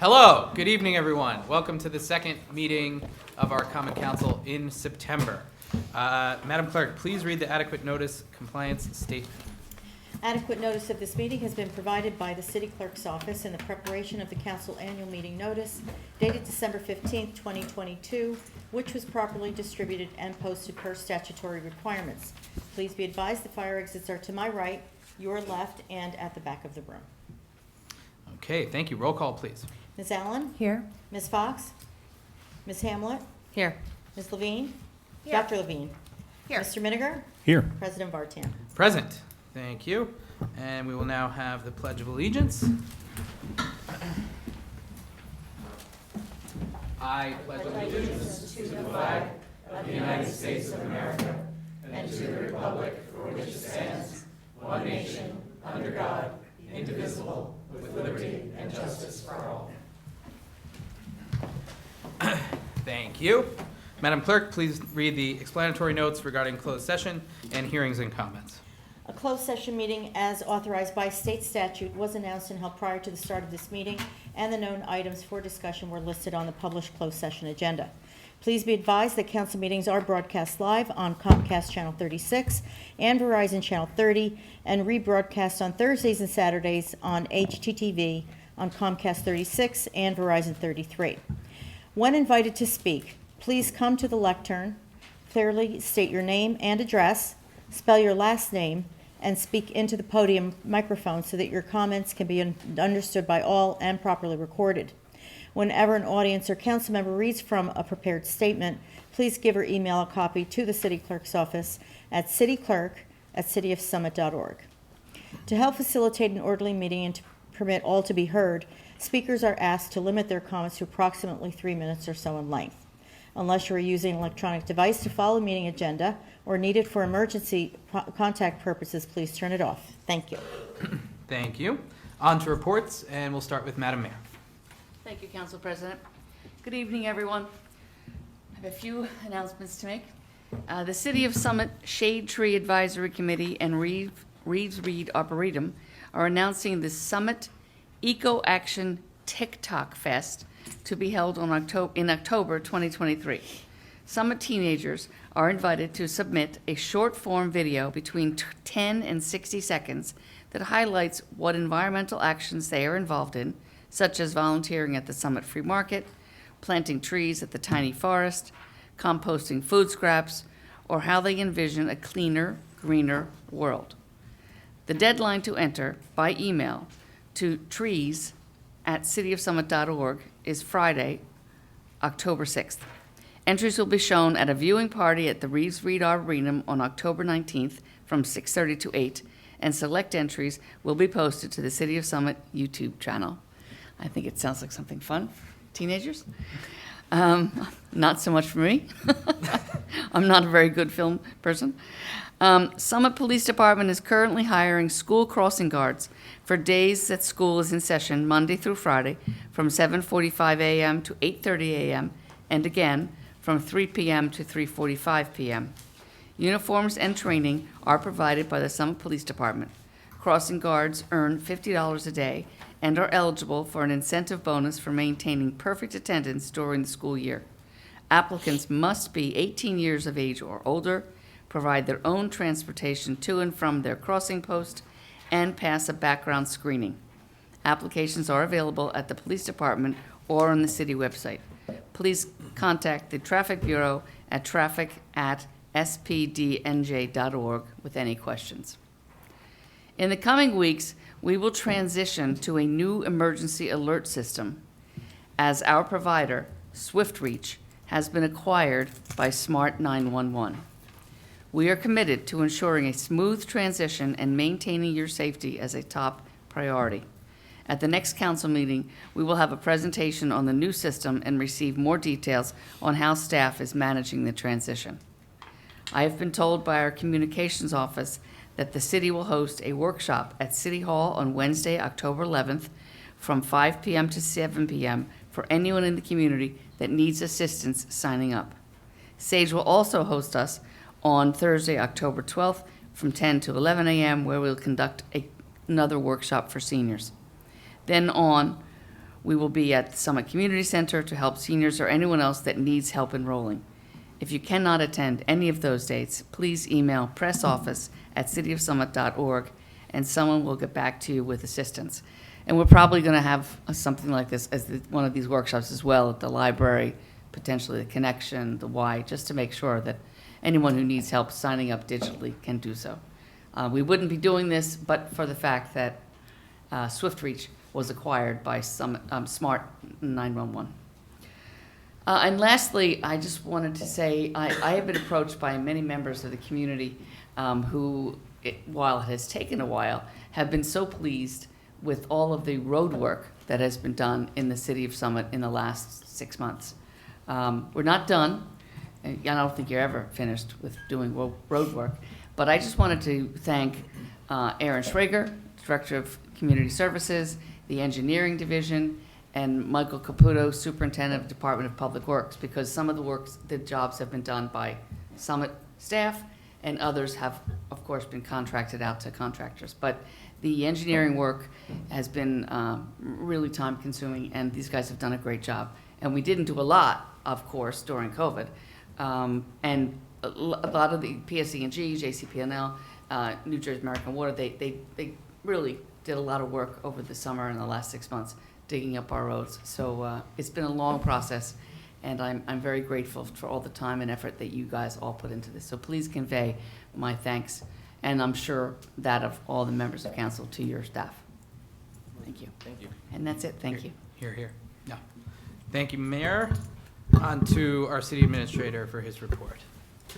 Hello, good evening, everyone. Welcome to the second meeting of our Common Council in September. Madam Clerk, please read the adequate notice compliance statement. Adequate notice of this meeting has been provided by the City Clerk's office in the preparation of the Council Annual Meeting Notice dated December 15th, 2022, which was properly distributed and posted per statutory requirements. Please be advised the fire exits are to my right, your left, and at the back of the room. Okay, thank you. Roll call, please. Ms. Allen? Here. Ms. Fox? Ms. Hamlet? Here. Ms. Levine? Here. Dr. Levine? Here. Mr. Miniger? Here. President Vartan? Present. Thank you. And we will now have the Pledge of Allegiance. I pledge allegiance to the flag of the United States of America and to the republic for which it stands, one nation, under God, indivisible, with liberty and justice for all. Thank you. Madam Clerk, please read the explanatory notes regarding closed session and hearings and comments. A closed session meeting as authorized by state statute was announced and held prior to the start of this meeting, and the known items for discussion were listed on the published closed session agenda. Please be advised that council meetings are broadcast live on Comcast Channel 36 and Verizon Channel 30, and rebroadcast on Thursdays and Saturdays on HTTV on Comcast 36 and Verizon 33. When invited to speak, please come to the lectern, clearly state your name and address, spell your last name, and speak into the podium microphone so that your comments can be understood by all and properly recorded. Whenever an audience or council member reads from a prepared statement, please give or email a copy to the City Clerk's office at cityclerk@cityofsummit.org. To help facilitate an orderly meeting and to permit all to be heard, speakers are asked to limit their comments to approximately 3 minutes or so in length. Unless you are using an electronic device to follow meeting agenda or need it for emergency contact purposes, please turn it off. Thank you. Thank you. On to reports, and we'll start with Madam Mayor. Thank you, Council President. Good evening, everyone. I have a few announcements to make. The City of Summit Shade Tree Advisory Committee and Reeves Reed Arboretum are announcing the Summit Eco Action TikTok Fest to be held in October 2023. Summit teenagers are invited to submit a short-form video between 10 and 60 seconds that highlights what environmental actions they are involved in, such as volunteering at the Summit Free Market, planting trees at the Tiny Forest, composting food scraps, or how they envision a cleaner, greener world. The deadline to enter by email to trees@cityofsummit.org is Friday, October 6th. Entries will be shown at a viewing party at the Reeves Reed Arboretum on October 19th from 6:30 to 8, and select entries will be posted to the City of Summit YouTube channel. I think it sounds like something fun for teenagers. Not so much for me. I'm not a very good film person. Summit Police Department is currently hiring school crossing guards for days that school is in session, Monday through Friday, from 7:45 a.m. to 8:30 a.m., and again, from 3 p.m. to 3:45 p.m. Uniforms and training are provided by the Summit Police Department. Crossing guards earn $50 a day and are eligible for an incentive bonus for maintaining perfect attendance during the school year. Applicants must be 18 years of age or older, provide their own transportation to and from their crossing post, and pass a background screening. Applications are available at the police department or on the city website. Please contact the Traffic Bureau at traffic@spdnj.org with any questions. In the coming weeks, we will transition to a new emergency alert system as our provider, SwiftReach, has been acquired by Smart 911. We are committed to ensuring a smooth transition and maintaining your safety as a top priority. At the next council meeting, we will have a presentation on the new system and receive more details on how staff is managing the transition. I have been told by our communications office that the city will host a workshop at City Hall on Wednesday, October 11th from 5 p.m. to 7 p.m. for anyone in the community that needs assistance signing up. SAGE will also host us on Thursday, October 12th from 10 to 11 a.m. where we'll conduct another workshop for seniors. Then on We will be at the Summit Community Center to help seniors or anyone else that needs help enrolling. If you cannot attend any of those dates, please email pressoffice@cityofsummit.org, and someone will get back to you with assistance. And we're probably going to have something like this as one of these workshops as well at the library, potentially the Connection, the Y, just to make sure that anyone who needs help signing up digitally can do so. We wouldn't be doing this but for the fact that SwiftReach was acquired by Smart 911. And lastly, I just wanted to say I have been approached by many members of the community who, while it has taken a while, have been so pleased with all of the road work that has been done in the city of Summit in the last 6 months. We're not done. I don't think you're ever finished with doing road work. But I just wanted to thank Aaron Schrager, Director of Community Services, the Engineering Division, and Michael Caputo, Superintendent of Department of Public Works, because some of the jobs have been done by Summit staff, and others have, of course, been contracted out to contractors. But the engineering work has been really time-consuming, and these guys have done a great job. And we didn't do a lot, of course, during COVID. And a lot of the PSE&G, JCP&L, New Jersey American Water, they really did a lot of work over the summer and the last 6 months digging up our roads. So it's been a long process, and I'm very grateful for all the time and effort that you guys all put into this. So please convey my thanks, and I'm sure that of all the members of council to your staff. Thank you. Thank you. And that's it. Thank you. Here. No. Thank you, Mayor. On to our city administrator for his report.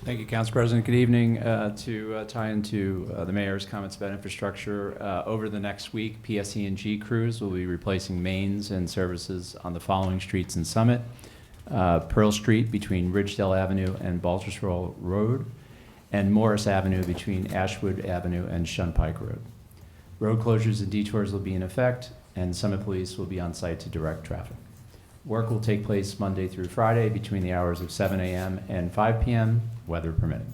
Thank you, Council President. Good evening. To tie into the mayor's comments about infrastructure, over the next week, PSE&G crews will be replacing mains and services on the following streets in Summit: Pearl Street between Ridgedale Avenue and Baltusrol Road, and Morris Avenue between Ashwood Avenue and Shunpike Road. Road closures and detours will be in effect, and Summit Police will be on site to direct traffic. Work will take place Monday through Friday between the hours of 7 a.m. and 5 p.m., weather permitting.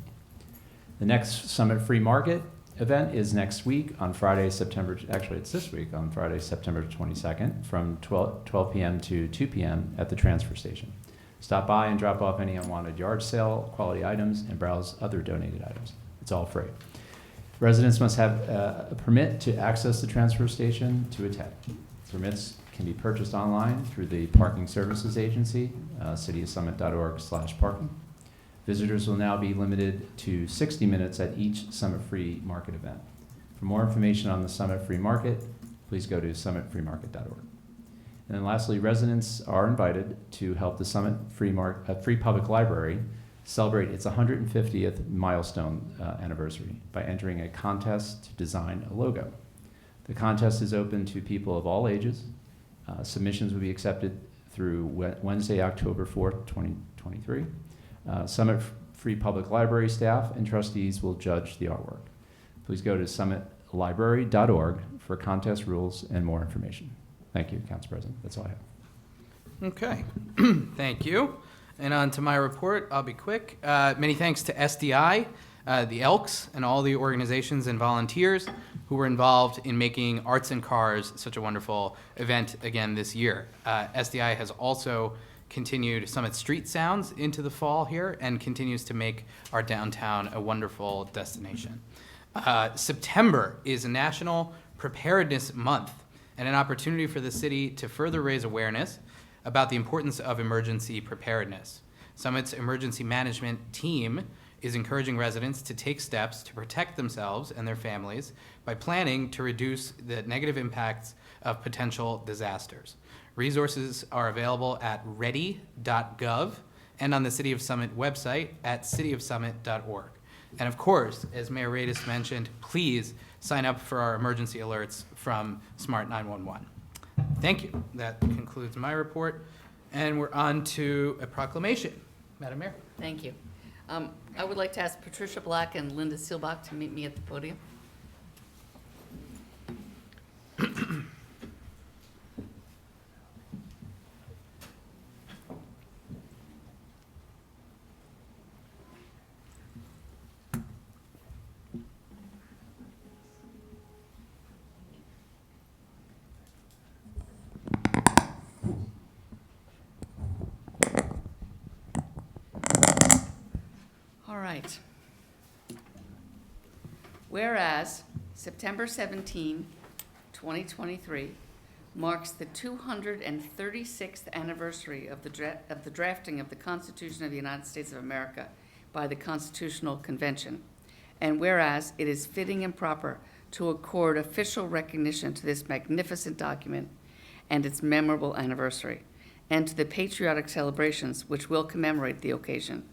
The next Summit Free Market event is next week on Friday, it's this week on Friday, September 22nd from 12 p.m. to 2 p.m. at the transfer station. Stop by and drop off any unwanted yard sale quality items and browse other donated items. It's all free. Residents must have a permit to access the transfer station to attend. Permits can be purchased online through the Parking Services Agency, cityofsummit.org/parking. Visitors will now be limited to 60 minutes at each Summit Free Market event. For more information on the Summit Free Market, please go to summitfreemarket.org. And then lastly, residents are invited to help the Summit Free Public Library celebrate its 150th milestone anniversary by entering a contest to design a logo. The contest is open to people of all ages. Submissions will be accepted through Wednesday, October 4th, 2023. Summit Free Public Library staff and trustees will judge the artwork. Please go to summitlibrary.org for contest rules and more information. Thank you, Council President. That's all I have. Okay. Thank you. And on to my report. I'll be quick. Many thanks to SDI, the Elks, and all the organizations and volunteers who were involved in making Arts and Cars such a wonderful event again this year. SDI has also continued Summit Street Sounds into the fall here and continues to make our downtown a wonderful destination. September is National Preparedness Month and an opportunity for the city to further raise awareness about the importance of emergency preparedness. Summit's emergency management team is encouraging residents to take steps to protect themselves and their families by planning to reduce the negative impacts of potential disasters. Resources are available at ready.gov and on the City of Summit website at cityofsummit.org. And of course, as Mayor Radis mentioned, please sign up for our emergency alerts from Smart 911. Thank you. That concludes my report. And we're on to a proclamation. Madam Mayor. Thank you. I would like to ask Patricia Black and Linda Seelbach to meet me at the podium. Whereas September 17, 2023 marks the 236th anniversary of the drafting of the Constitution of the United States of America by the Constitutional Convention. And whereas it is fitting and proper to accord official recognition to this magnificent document and its memorable anniversary, and to the patriotic celebrations which will commemorate the occasion.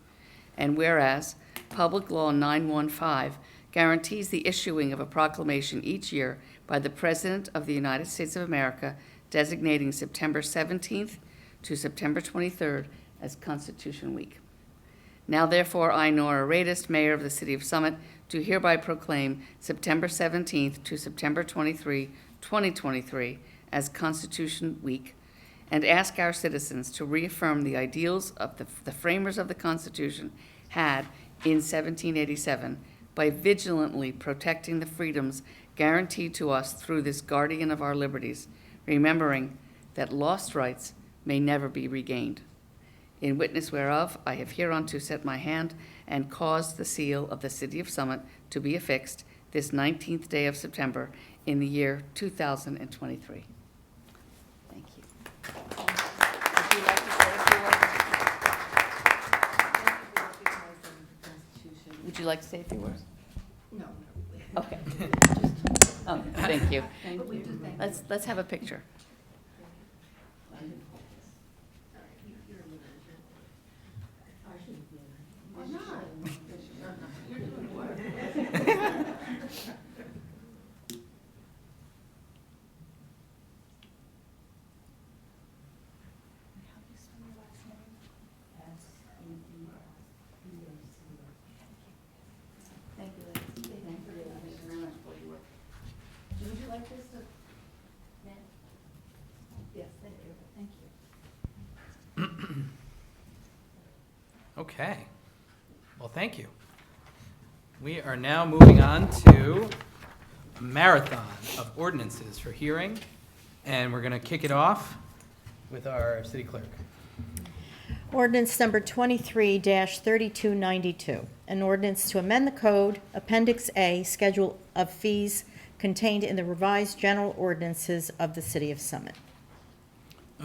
And whereas Public Law 915 guarantees the issuing of a proclamation each year by the President of the United States of America designating September 17th to September 23rd as Constitution Week. Now therefore, I, Nora Radis, Mayor of the City of Summit, do hereby proclaim September 17th to September 23, 2023 as Constitution Week, and ask our citizens to reaffirm the ideals of the framers of the Constitution had in 1787 by vigilantly protecting the freedoms guaranteed to us through this guardian of our liberties, remembering that lost rights may never be regained. In witness whereof, I have hereunto set my hand and caused the seal of the City of Summit to be affixed this 19th day of September in the year 2023. Thank you. Would you like to say a few words? Would you like to say a few words? No. Okay. Oh, thank you. Let's have a picture. Thank you, ladies. Thank you very much for your work. Would you like this to? Yes, thank you. Thank you. Okay. Well, thank you. We are now moving on to a marathon of ordinances for hearing, and we're going to kick it off with our city clerk. Ordinance number 23-3292, an ordinance to amend the code, Appendix A, Schedule of Fees contained in the revised general ordinances of the City of Summit.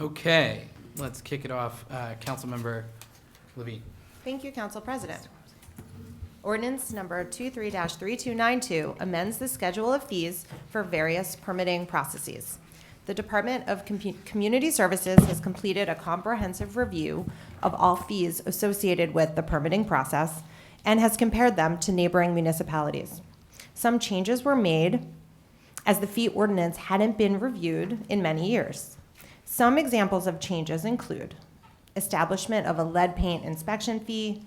Okay, let's kick it off. Councilmember Levine. Thank you, Council President. Ordinance number 23-3292 amends the schedule of fees for various permitting processes. The Department of Community Services has completed a comprehensive review of all fees associated with the permitting process and has compared them to neighboring municipalities. Some changes were made as the fee ordinance hadn't been reviewed in many years. Some examples of changes include establishment of a lead paint inspection fee,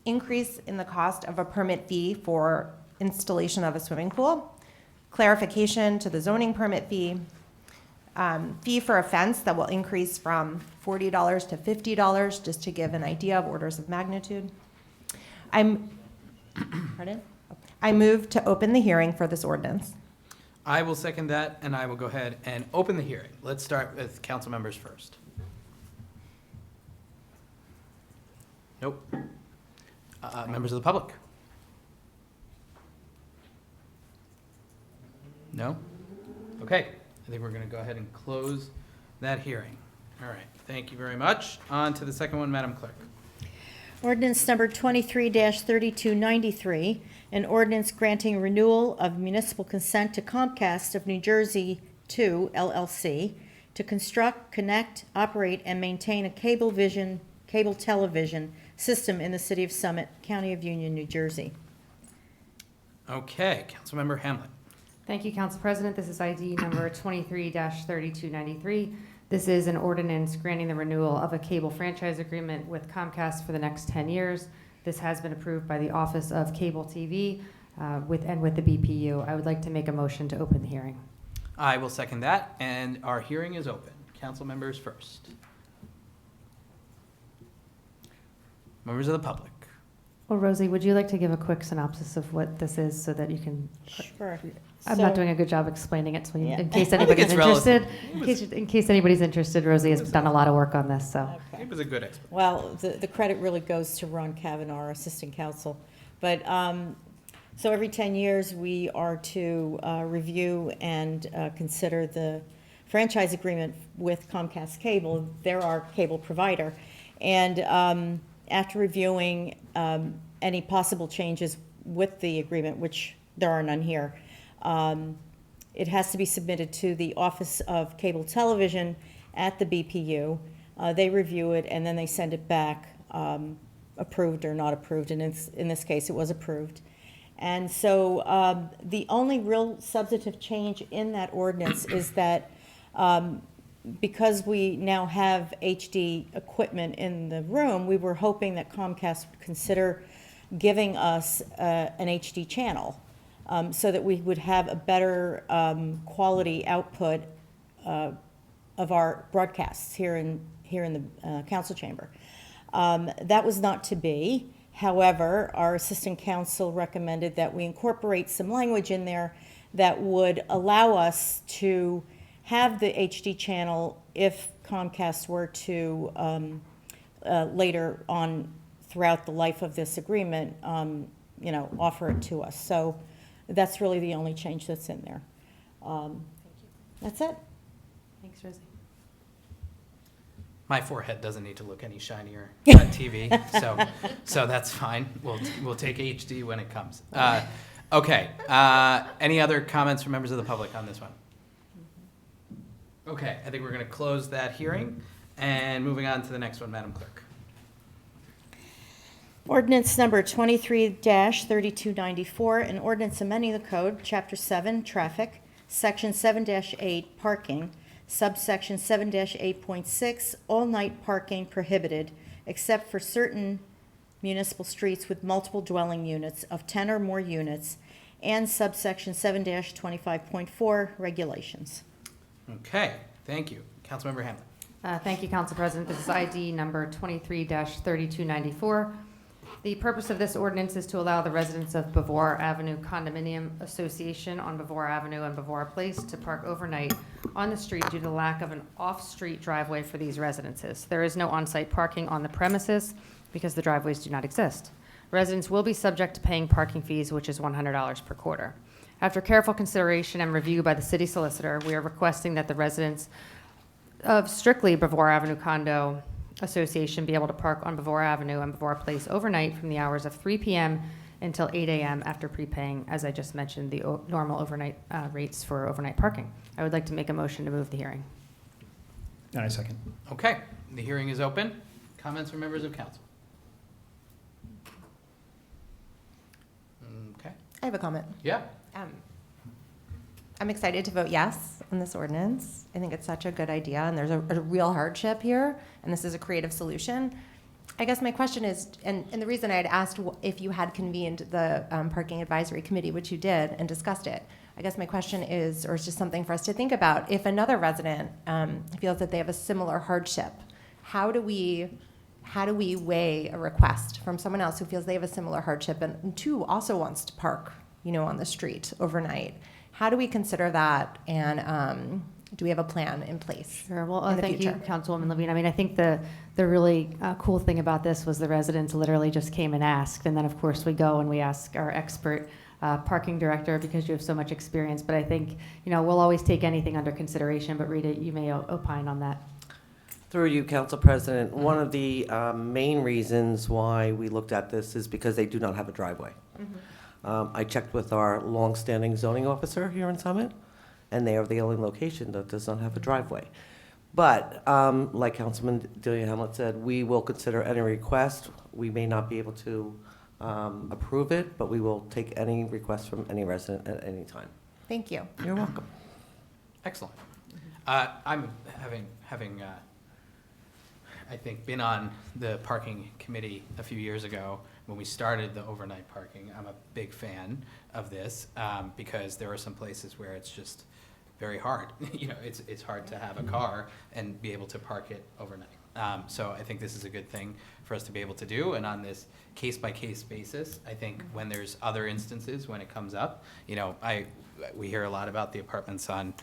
increase in the cost of a permit fee for installation of a swimming pool, clarification to the zoning permit fee, fee for a fence that will increase from $40 to $50, just to give an idea of orders of magnitude. Pardon? I move to open the hearing for this ordinance. I will second that, and I will go ahead and open the hearing. Let's start with council members first. Nope. Members of the public? No? Okay, I think we're going to go ahead and close that hearing. All right, thank you very much. On to the second one, Madam Clerk. Ordinance number 23-3293, an ordinance granting renewal of municipal consent to Comcast of New Jersey 2 LLC to construct, connect, operate, and maintain a cable television system in the City of Summit, County of Union, New Jersey. Okay, Councilmember Hamlet. Thank you, Council President. This is ID number 23-3293. This is an ordinance granting the renewal of a cable franchise agreement with Comcast for the next 10 years. This has been approved by the Office of Cable TV with the BPU. I would like to make a motion to open the hearing. I will second that, and our hearing is open. Council members first. Members of the public. Well, Rosie, would you like to give a quick synopsis of what this is so that you can... Sure. I'm not doing a good job explaining it, so Yeah. in case anybody's it's relative. interested, in case anybody's interested, Rosie has done a lot of work on this, so. Okay. It was a good explanation. Well, the credit really goes to Ron Kavanaugh, our assistant counsel. But, So every 10 years, we are to review and consider the franchise agreement with Comcast Cable. They're our cable provider. And after reviewing any possible changes with the agreement, which there are none here, it has to be submitted to the Office of Cable Television at the BPU. They review it, and then they send it back, approved or not approved. And in this case, it was approved. And so the only real substantive change in that ordinance is that because we now have HD equipment in the room, we were hoping that Comcast would consider giving us an HD channel so that we would have a better quality output of our broadcasts here in the council chamber. That was not to be. However, our assistant counsel recommended that we incorporate some language in there that would allow us to have the HD channel if Comcast were to later on throughout the life of this agreement, offer it to us. So that's really the only change that's in there. That's it. Thanks, Rosie. My forehead doesn't need to look any shinier on TV, so that's fine. We'll take HD when it comes. Okay. Any other comments from members of the public on this one? Okay, I think we're going to close that hearing, and moving on to the next one, Madam Clerk. Ordinance number 23-3294, an ordinance amending the code, Chapter 7, Traffic, Section 7-8, Parking, subsection 7-8.6, all-night parking prohibited, except for certain municipal streets with multiple dwelling units of 10 or more units, and subsection 7-25.4, regulations. Okay, thank you. Councilmember Hamlin. Thank you, Council President. This is ID number 23-3294. The purpose of this ordinance is to allow the residents of Bavor Avenue Condominium Association on Bavor Avenue and Bavor Place to park overnight on the street due to the lack of an off-street driveway for these residences. There is no on-site parking on the premises because the driveways do not exist. Residents will be subject to paying parking fees, which is $100 per quarter. After careful consideration and review by the city solicitor, we are requesting that the residents of strictly Bavor Avenue Condo Association be able to park on Bavor Avenue and Bavor Place overnight from the hours of 3 p.m. until 8 a.m. after prepaying, as I just mentioned, the normal overnight rates for overnight parking. I would like to make a motion to move the hearing. And I second. Okay, the hearing is open. Comments from members of council? Okay. I have a comment. Yeah. I'm excited to vote yes on this ordinance. I think it's such a good idea, and there's a real hardship here, and this is a creative solution. I guess my question is, and the reason I had asked if you had convened the Parking Advisory Committee, which you did, and discussed it, I guess my question is, or it's just something for us to think about, if another resident feels that they have a similar hardship, how do we weigh a request from someone else who feels they have a similar hardship and too also wants to park, on the street overnight? How do we consider that, and do we have a plan in place? Sure. Well, in the thank you, future? Councilwoman Levine. I mean, I think the really cool thing about this was the residents literally just came and asked, and then of course we go and we ask our expert parking director because you have so much experience. But I think we'll always take anything under consideration. But Rita, you may opine on that. Through you, Council President, one of the main reasons why we looked at this is because they do not have a driveway. I checked with our longstanding zoning officer here in Summit, and they are the only location that does not have a driveway. But like Councilman Delia Hamlet said, we will consider any request. We may not be able to approve it, but we will take any request from any resident at any time. Thank you. You're welcome. Excellent. I'm having I think, been on the parking committee a few years ago when we started the overnight parking. I'm a big fan of this because there are some places where it's just very hard. It's hard to have a car and be able to park it overnight. So I think this is a good thing for us to be able to do. And on this case-by-case basis, I think when there's other instances when it comes up, we hear a lot about the apartments on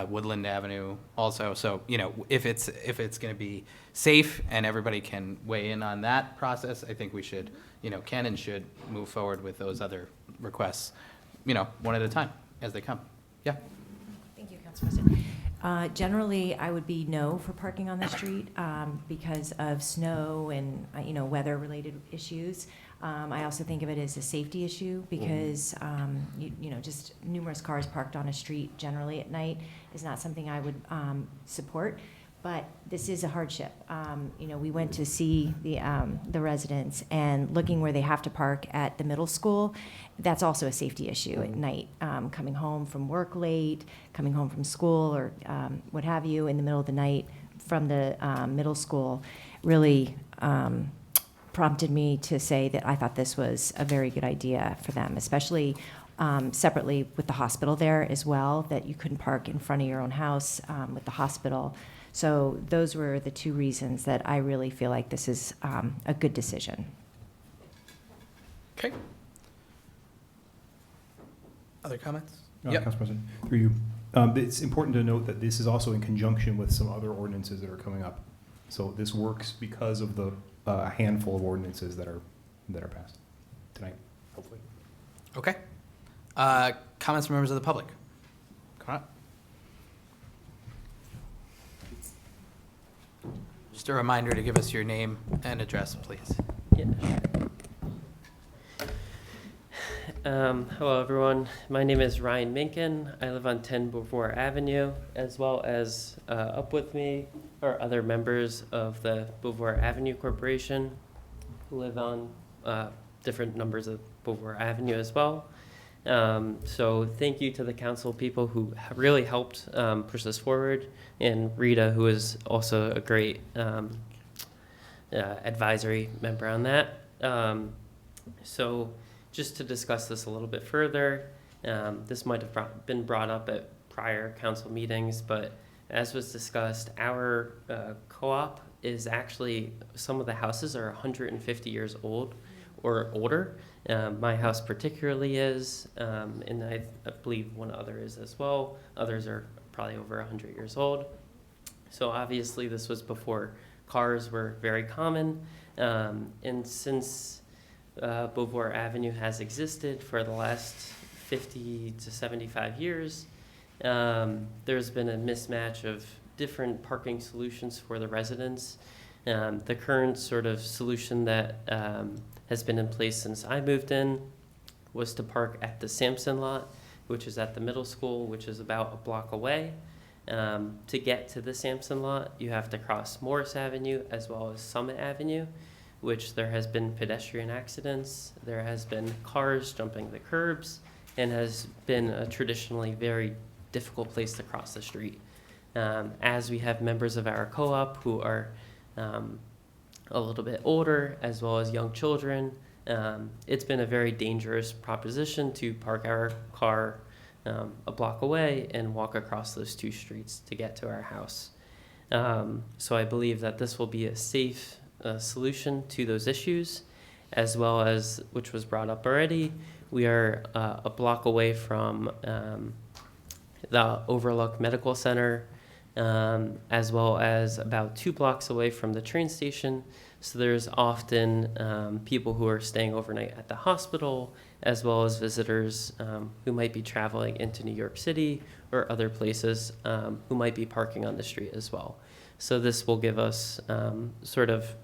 Woodland Avenue also. So, if it's going to be safe and everybody can weigh in on that process, I think we should, can and should move forward with those other requests, one at a time as they come. Yeah. Thank you, Council President. Generally, I would be no for parking on the street because of snow and, weather-related issues. I also think of it as a safety issue because, just numerous cars parked on a street generally at night is not something I would support. But this is a hardship. We went to see the residents, and looking where they have to park at the middle school, that's also a safety issue at night. Coming home from work late, coming home from school, or what have you, in the middle of the night from the middle school, really prompted me to say that I thought this was a very good idea for them, especially separately with the hospital there as well, that you couldn't park in front of your own house with the hospital. So those were the two reasons that I really feel like this is a good decision. Okay. Other comments? Council President, through you. It's important to note that this is also in conjunction with some other ordinances that are coming up. So this works because of the handful of ordinances that are passed tonight, hopefully. Okay. Comments from members of the public? Come on up. Just a reminder to give us your name and address, please. Yeah. Hello, everyone. My name is Ryan Minkin. I live on 10 Beauvoir Avenue, as well as up with me are other members of the Beauvoir Avenue Corporation who live on different numbers of Beauvoir Avenue as well. So thank you to the council people who have really helped push this forward, and Rita, who is also a great advisory member on that. So just to discuss this a little bit further, this might have been brought up at prior council meetings, but as was discussed, our co-op is actually, some of the houses are 150 years old or older. My house particularly is, and I believe one other is as well. Others are probably over 100 years old. So obviously this was before cars were very common. And since Beauvoir Avenue has existed for the last 50 to 75 years, there's been a mismatch of different parking solutions for the residents. The current sort of solution that has been in place since I moved in was to park at the Sampson lot, which is at the middle school, which is about a block away. To get to the Sampson lot, you have to cross Morris Avenue as well as Summit Avenue, which there has been pedestrian accidents, there has been cars jumping the curbs, and has been a traditionally very difficult place to cross the street. As we have members of our co-op who are a little bit older, as well as young children, it's been a very dangerous proposition to park our car a block away and walk across those two streets to get to our house. So I believe that this will be a safe solution to those issues, as well as, which was brought up already, we are a block away from the Overlook Medical Center, as well as about 2 blocks away from the train station. So there's often people who are staying overnight at the hospital, as well as visitors who might be traveling into New York City or other places who might be parking on the street as well. So this will give us sort of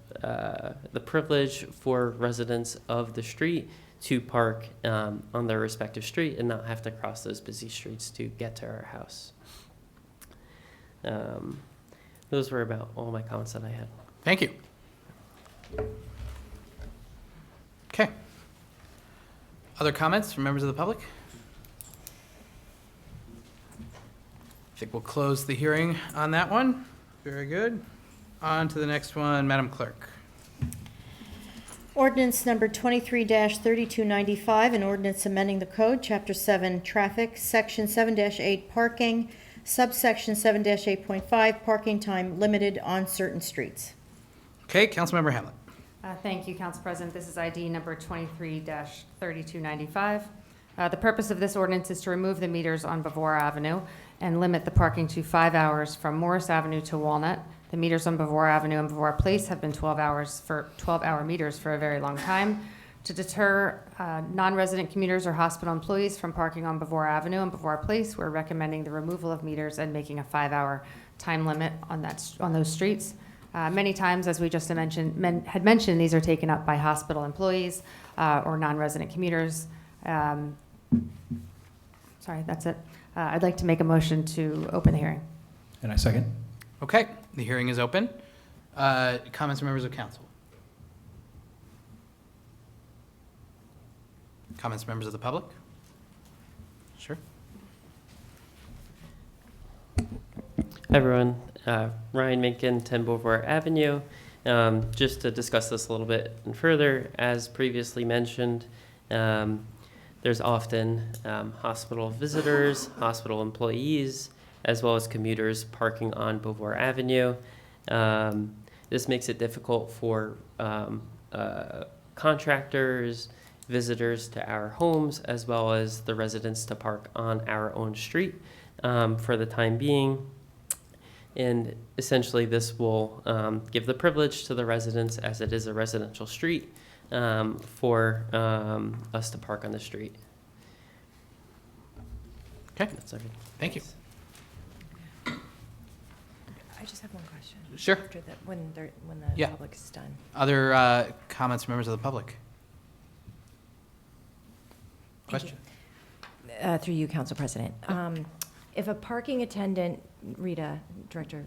the privilege for residents of the street to park on their respective street and not have to cross those busy streets to get to our house. Those were about all my comments that I had. Thank you. Okay. Other comments from members of the public? I think we'll close the hearing on that one. Very good. On to the next one, Madam Clerk. Ordinance number 23-3295, an ordinance amending the code, Chapter 7, Traffic, Section 7-8, Parking, subsection 7-8.5, parking time limited on certain streets. Okay, Councilmember Hamlet. Thank you, Council President. This is ID number 23-3295. The purpose of this ordinance is to remove the meters on Beauvoir Avenue and limit the parking to 5 hours from Morris Avenue to Walnut. The meters on Beauvoir Avenue and Beauvoir Place have been 12-hour meters for a very long time. To deter non-resident commuters or hospital employees from parking on Beauvoir Avenue and Beauvoir Place, we're recommending the removal of meters and making a 5-hour time limit on those streets. Many times, as we just had mentioned, these are taken up by hospital employees or non-resident commuters. Sorry, that's it. I'd like to make a motion to open the hearing. And I second. Okay, the hearing is open. Comments from members of council? Comments from members of the public? Sure. Hi, everyone. Ryan Minkin, 10 Beauvoir Avenue. Just to discuss this a little bit further, as previously mentioned, there's often hospital visitors, hospital employees, as well as commuters parking on Beauvoir Avenue. This makes it difficult for contractors, visitors to our homes, as well as the residents to park on our own street for the time being. And essentially, this will give the privilege to the residents, as it is a residential street, for us to park on the street. Okay, That's everything. thank you. I just have one question. Sure. After the, when the Yeah. public is done. Other comments from members of the public? Thank you. Question? Through you, Council President. If a parking attendant, Rita, Director,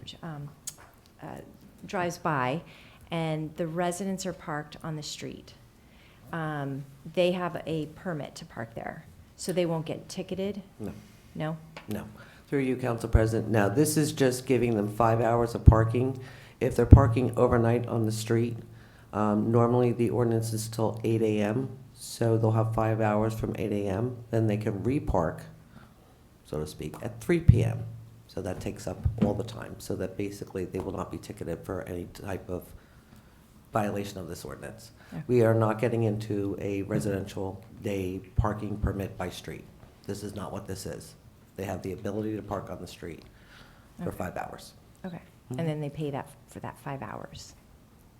drives by and the residents are parked on the street, they have a permit to park there, so they won't get ticketed? No. No? No. Through you, Council President. Now, this is just giving them 5 hours of parking. If they're parking overnight on the street, normally the ordinance is till 8 a.m., so they'll have 5 hours from 8 a.m. Then they can repark, so to speak, at 3 p.m. So that takes up all the time, so that basically they will not be ticketed for any type of violation of this ordinance. Okay. We are not getting into a residential day parking permit by street. This is not what this is. They have the ability to park on the street for Okay. 5 hours. Okay. And then they pay that for that 5 hours?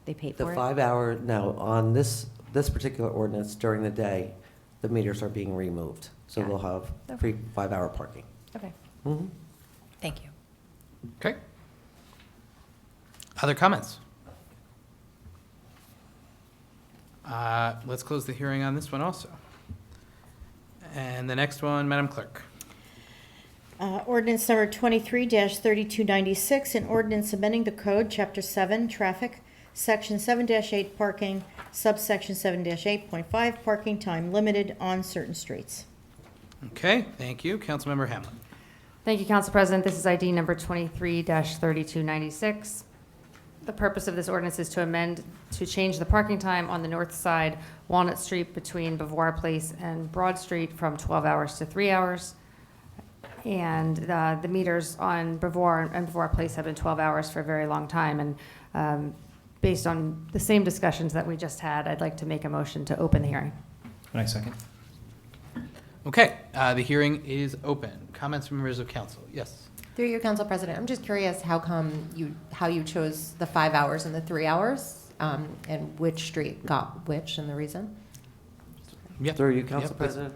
They pay The for it? 5 hour, now, on this particular ordinance, during the day, the meters are being removed. So Got it. they'll have Okay. free 5-hour parking. Okay, Mhm. thank you. Okay. Other comments? Let's close the hearing on this one also. And the next one, Madam Clerk. Ordinance number 23-3296, an ordinance amending the code, Chapter 7, Traffic, Section 7-8, Parking, subsection 7-8.5, Parking Time Limited on certain streets. Okay, thank you. Councilmember Hamlin. Thank you, Council President. This is ID number 23-3296. The purpose of this ordinance is to change the parking time on the north side, Walnut Street between Beauvoir Place and Broad Street from 12 hours to 3 hours. And the meters on Beauvoir and Beauvoir Place have been 12 hours for a very long time. And based on the same discussions that we just had, I'd like to make a motion to open the hearing. And I second. Okay, the hearing is open. Comments from members of council? Yes. Through you, Council President, I'm just curious how you chose the 5 hours and the 3 hours, and which street got which and the reason? Yep. Through you, Council Yep, please. President.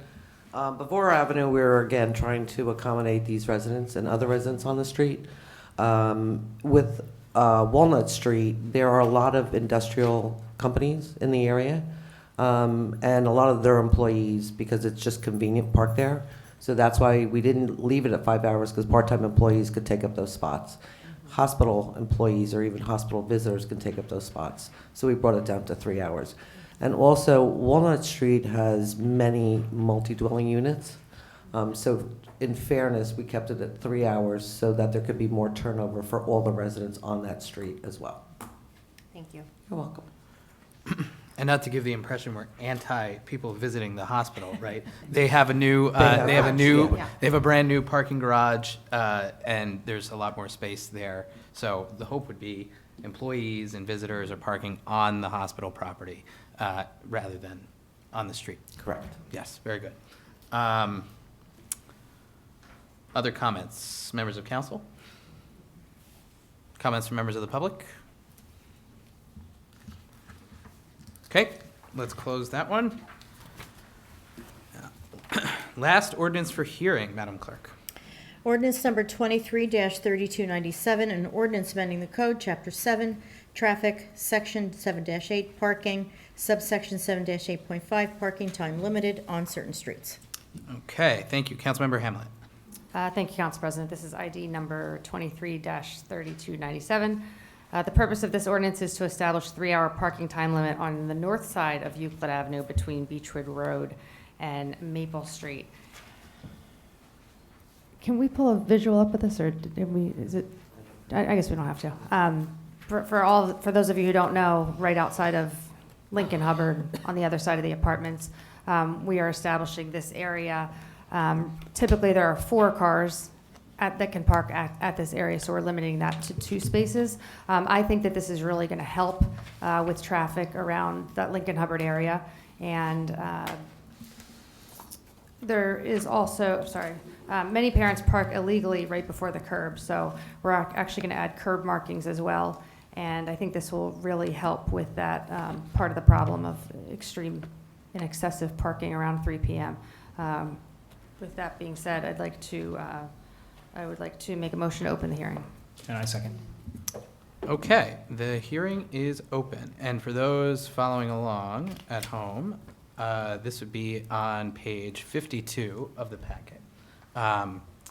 Beauvoir Avenue, we're again trying to accommodate these residents and other residents on the street. With Walnut Street, there are a lot of industrial companies in the area, and a lot of their employees, because it's just convenient, park there. So that's why we didn't leave it at 5 hours, because part-time employees could take up those spots. Hospital employees or even hospital visitors can take up those spots. So we brought it down to 3 hours. And also, Walnut Street has many multi-dwelling units. So in fairness, we kept it at 3 hours so that there could be more turnover for all the residents on that street as well. Thank you. You're welcome. And not to give the impression we're anti people visiting the hospital, right? They have a new, have they have a garage, new, yeah. they have a brand new parking garage, and there's a lot more space there. So the hope would be employees and visitors are parking on the hospital property, rather than on the street. Correct. Yes, very good. Other comments, members of council? Comments from members of the public? Okay, let's close that one. Last ordinance for hearing, Madam Clerk. Ordinance number 23-3297, an ordinance amending the code, Chapter 7, Traffic, Section 7-8, Parking, Subsection 7-8.5, Parking Time Limited on certain streets. Okay, thank you. Councilmember Hamlet. Thank you, Council President. This is ID number 23-3297. The purpose of this ordinance is to establish 3-hour parking time limit on the north side of Euclid Avenue between Beechwood Road and Maple Street. Can we pull a visual up with this, or did we, is it, I guess we don't have to. For those of you who don't know, right outside of Lincoln Hubbard, on the other side of the apartments, we are establishing this area. Typically, there are 4 cars that can park at this area, so we're limiting that to 2 spaces. I think that this is really going to help with traffic around that Lincoln Hubbard area. And there is also, many parents park illegally right before the curb, so we're actually going to add curb markings as well. And I think this will really help with that part of the problem of extreme and excessive parking around 3 p.m. With that being said, I would like to make a motion to open the hearing. And I second. Okay, the hearing is open. And for those following along at home, this would be on page 52 of the packet,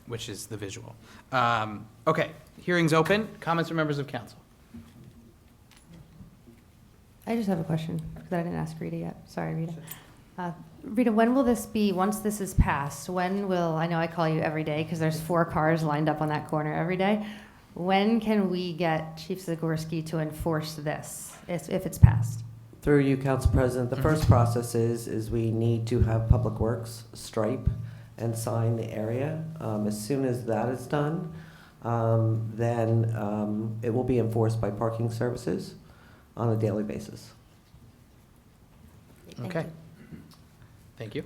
which is the visual. Okay, hearing's open. Comments from members of council? I just have a question because I didn't ask Rita yet. Sorry, Rita. Rita, when will this be, once this is passed, when will, I know I call you every day because there's 4 cars lined up on that corner every day. When can we get Chief Zagorski to enforce this if it's passed? Through you, Council President, the first process is we need to have Public Works stripe and sign the area. As soon as that is done, then it will be enforced by parking services on a daily basis. Okay. Thank you.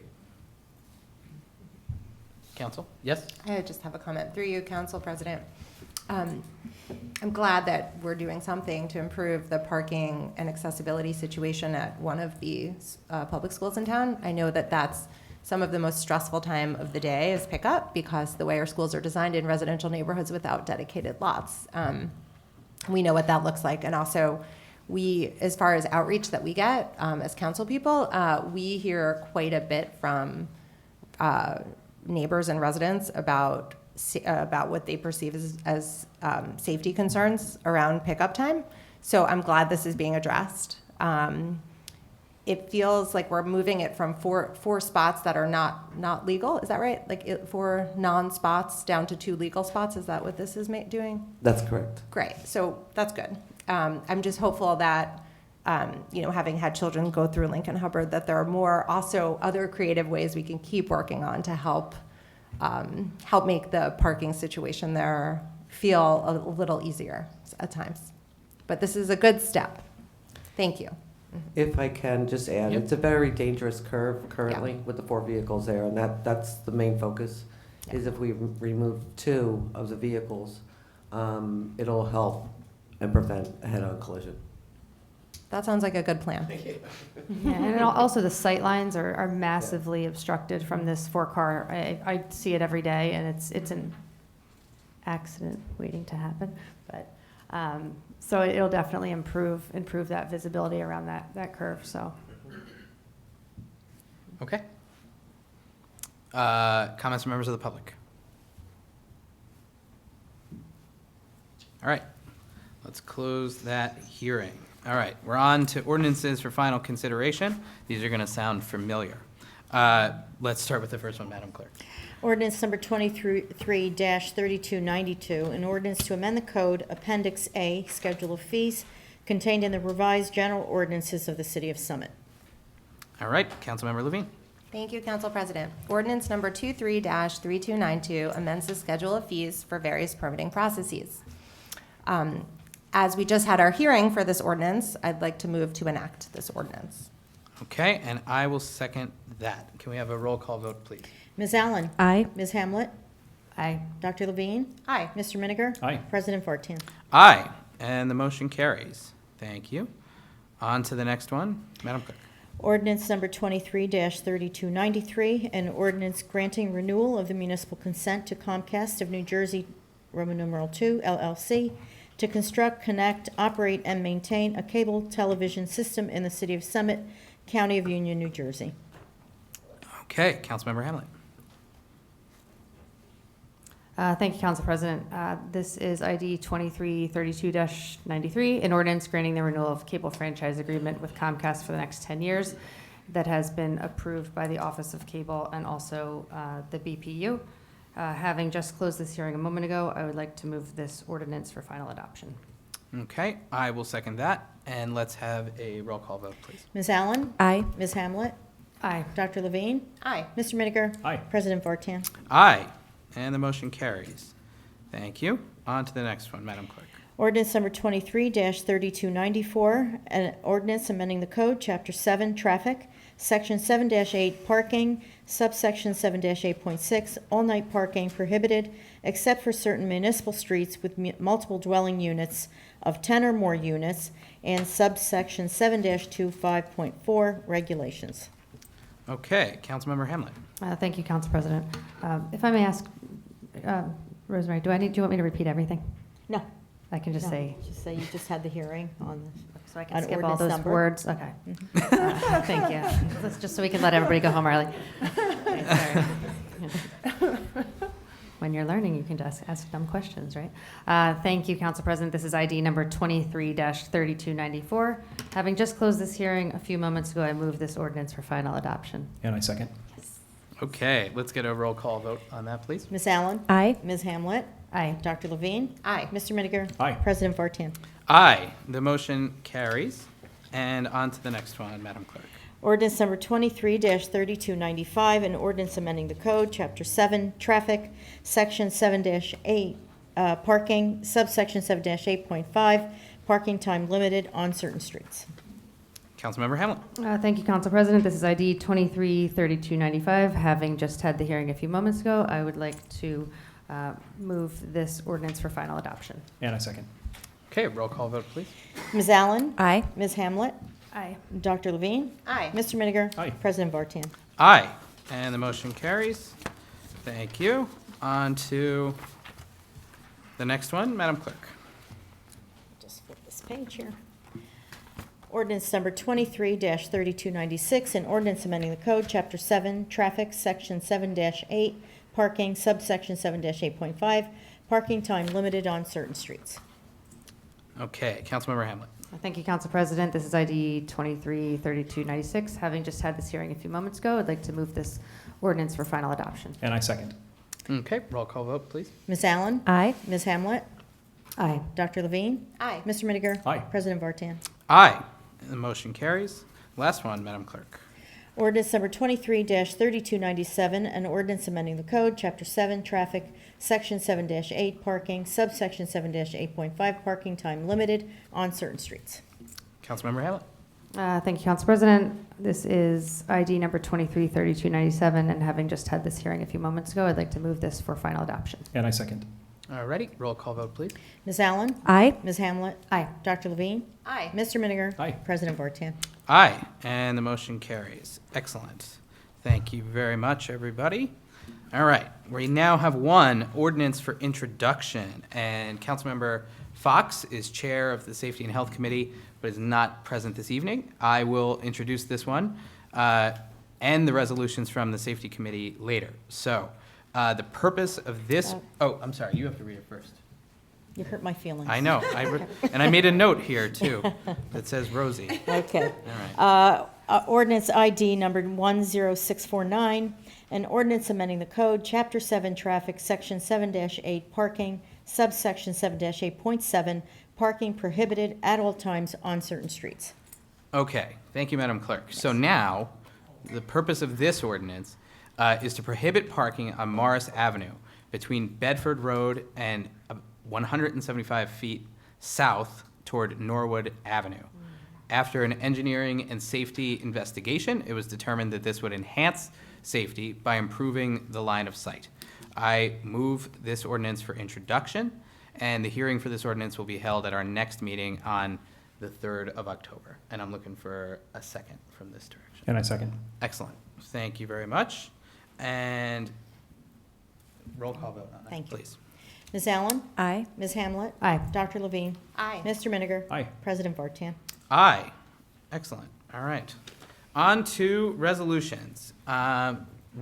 Council? Yes? I just have a comment through you, Council President. I'm glad that we're doing something to improve the parking and accessibility situation at one of the public schools in town. I know that that's some of the most stressful time of the day is pickup because the way our schools are designed in residential neighborhoods without dedicated lots. We know what that looks like. And also, we, as far as outreach that we get as council people, we hear quite a bit from neighbors and residents about what they perceive as safety concerns around pickup time. So I'm glad this is being addressed. It feels like we're moving it from four spots that are not legal. Is that right? Like 4 non-spots down to 2 legal spots. Is that what this is doing? That's correct. Great. So that's good. I'm just hopeful that, having had children go through Lincoln Hubbard, that there are more also other creative ways we can keep working on to help make the parking situation there feel a little easier at times. But this is a good step. Thank you. If I can just add, Yep. it's a very dangerous curve currently with the 4 vehicles there, and that's the main focus, is if we remove 2 of the vehicles, it'll help and prevent a head-on collision. That sounds like a good plan. Yeah, and also the sight lines are massively obstructed from this 4-car. I see it every day, and it's an accident waiting to happen. But so it'll definitely improve that visibility around that curve. So Okay. Comments from members of the public? All right. Let's close that hearing. All right, we're on to ordinances for final consideration. These are going to sound familiar. Let's start with the first one, Madam Clerk. Ordinance number 23-3292, an ordinance to amend the code, Appendix A, Schedule of Fees, contained in the revised general ordinances of the City of Summit. All right, Councilmember Levine. Thank you, Council President. Ordinance number 23-3292 amends the schedule of fees for various permitting processes. As we just had our hearing for this ordinance, I'd like to move to enact this ordinance. Okay, and I will second that. Can we have a roll call vote, please? Ms. Allen? Aye. Ms. Hamlet? aye. Dr. Levine? Aye. Mr. Miniger? Aye. President Vartan? Aye, and the motion carries. Thank you. On to the next one, Madam Clerk. Ordinance number 23-3293, an ordinance granting renewal of the municipal consent to Comcast of New Jersey, Roman numeral II, LLC, to construct, connect, operate, and maintain a cable television system in the city of Summit, County of Union, New Jersey. Okay, Councilmember Hamlet. Thank you, Council President. This is ID 2332-93, an ordinance granting the renewal of cable franchise agreement with Comcast for the next 10 years that has been approved by the Office of Cable and also the BPU. Having just closed this hearing a moment ago, I would like to move this ordinance for final adoption. Okay, I will second that, and let's have a roll call vote, please. Ms. Allen? Aye. Ms. Hamlet? Aye. Dr. Levine? Aye. Mr. Miniger? Aye. President Vartan? Aye, and the motion carries. Thank you. On to the next one, Madam Clerk. Ordinance number 23-3294, an ordinance amending the code, Chapter 7, Traffic, Section 7-8, Parking, subsection 7-8.6, all-night parking prohibited except for certain municipal streets with multiple dwelling units of 10 or more units, and subsection 7-25.4, regulations. Okay, Councilmember Hamlet. Thank you, Council President. If I may ask, Rosemary, do you want me to repeat everything? No. I can just No, say, Just say you just had the hearing on this. so I can On skip all ordinance those number. words? Okay. Thank you. That's just so we can let everybody go home early. Okay, sorry. When you're learning, you can just ask dumb questions, right? Thank you, Council President. This is ID number 23-3294. Having just closed this hearing a few moments ago, I move this ordinance for final adoption. And I second. Okay, let's get a roll call vote on that, please. Ms. Allen? Aye. Ms. Hamlet? Aye. Dr. Levine? Aye. Mr. Miniger? Aye. President Vartan? Aye, the motion carries. And on to the next one, Madam Clerk. Ordinance number 23-3295, an ordinance amending the code, Chapter 7, Traffic, Section 7-8, Parking, subsection 7-8.5, parking time limited on certain streets. Councilmember Hamlet. Thank you, Council President. This is ID 233295. Having just had the hearing a few moments ago, I would like to move this ordinance for final adoption. And I second. Okay, roll call vote, please. Ms. Allen? Aye. Ms. Hamlet? Aye. Dr. Levine? Aye. Mr. Miniger? Aye. President Vartan? Aye, and the motion carries. Thank you. On to the next one, Madam Clerk. Just flip this page here. Ordinance number 23-3296, an ordinance amending the code, Chapter 7, Traffic, Section 7-8, Parking, subsection 7-8.5, parking time limited on certain streets. Okay, Councilmember Hamlet. Thank you, Council President. This is ID 233296. Having just had this hearing a few moments ago, I'd like to move this ordinance for final adoption. And I second. Okay, roll call vote, please. Ms. Allen? Aye. Ms. Hamlet? Aye. Dr. Levine? Aye. Mr. Miniger? Aye. President Vartan? Aye, and the motion carries. Last one, Madam Clerk. Ordinance number 23-3297, an ordinance amending the code, Chapter 7, Traffic, Section 7-8, Parking, subsection 7-8.5, parking time limited on certain streets. Councilmember Hamlet. Thank you, Council President. This is ID number 233297, and having just had this hearing a few moments ago, I'd like to move this for final adoption. And I second. Alrighty, roll call vote, please. Ms. Allen? Aye. Ms. Hamlet? Aye. Dr. Levine? Aye. Mr. Miniger? Aye. President Vartan? Aye, and the motion carries. Excellent. Thank you very much, everybody. All right, we now have one ordinance for introduction, and Councilmember Fox is chair of the Safety and Health Committee, but is not present this evening. I will introduce this one and the resolutions from the Safety Committee later. So the purpose of this, I'm sorry, you have to read it first. You hurt my feelings. I know, and I made a note here too that says Rosie. Okay. All right. Ordinance ID number 10649, an ordinance amending the code, Chapter 7, Traffic, Section 7-8, Parking, subsection 7-8.7, parking prohibited at all times on certain streets. Okay, thank you, Madam Clerk. So now, the purpose of this ordinance is to prohibit parking on Morris Avenue between Bedford Road and 175 feet south toward Norwood Avenue. After an engineering and safety investigation, it was determined that this would enhance safety by improving the line of sight. I move this ordinance for introduction, and the hearing for this ordinance will be held at our next meeting on the 3rd of October. And I'm looking for a second from this direction. And I second. Excellent. Thank you very much. And roll call vote on that, Thank you. please. Ms. Allen? Aye. Ms. Hamlet? Aye. Dr. Levine? Aye. Mr. Miniger? Aye. President Vartan? Aye. Excellent. All right. On to resolutions.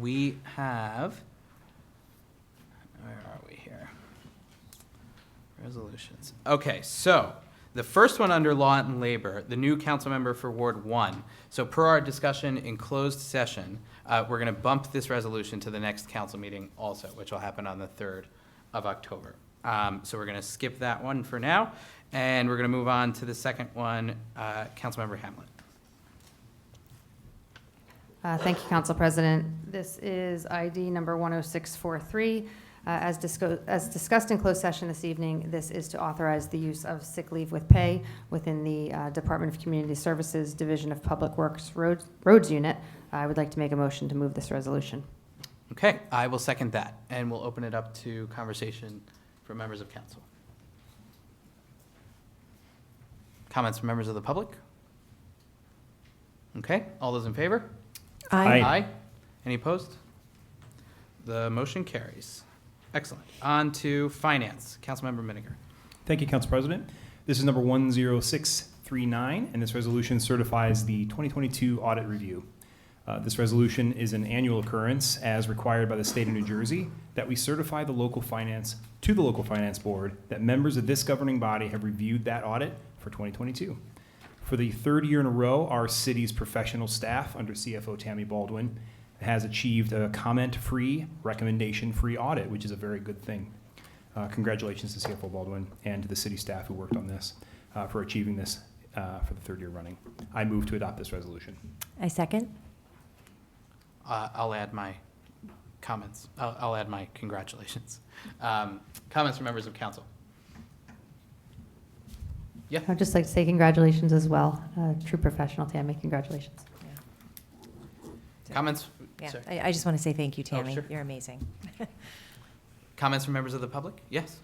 We have, where are we here? Resolutions. Okay, so the first one under Law and Labor, the new council member for Ward 1. So per our discussion in closed session, we're going to bump this resolution to the next council meeting also, which will happen on the 3rd of October. So we're going to skip that one for now, and we're going to move on to the second one, Councilmember Hamlet. Thank you, Council President. This is ID number 10643. As discussed in closed session this evening, this is to authorize the use of sick leave with pay within the Department of Community Services Division of Public Works Roads Unit. I would like to make a motion to move this resolution. Okay, I will second that, and we'll open it up to conversation from members of council. Comments from members of the public? Okay, all those in favor? Aye. Any opposed? The motion carries. Excellent. On to finance. Councilmember Miniger. Thank you, Council President. This is number 10639, and this resolution certifies the 2022 audit review. This resolution is an annual occurrence as required by the state of New Jersey that we certify the local finance board that members of this governing body have reviewed that audit for 2022. For the 3rd year in a row, our city's professional staff under CFO Tammy Baldwin has achieved a comment-free, recommendation-free audit, which is a very good thing. Congratulations to CFO Baldwin and to the city staff who worked on this for achieving this for the 3rd year running. I move to adopt this resolution. I second. I'll add my comments. I'll add my congratulations. Comments from members of council? Yeah. I'd just like to say congratulations as well. True professional, Tammy. Congratulations. Comments? Yeah, Sorry. I just want to say thank you, Tammy. sure. You're amazing. Comments from members of the public? Yes.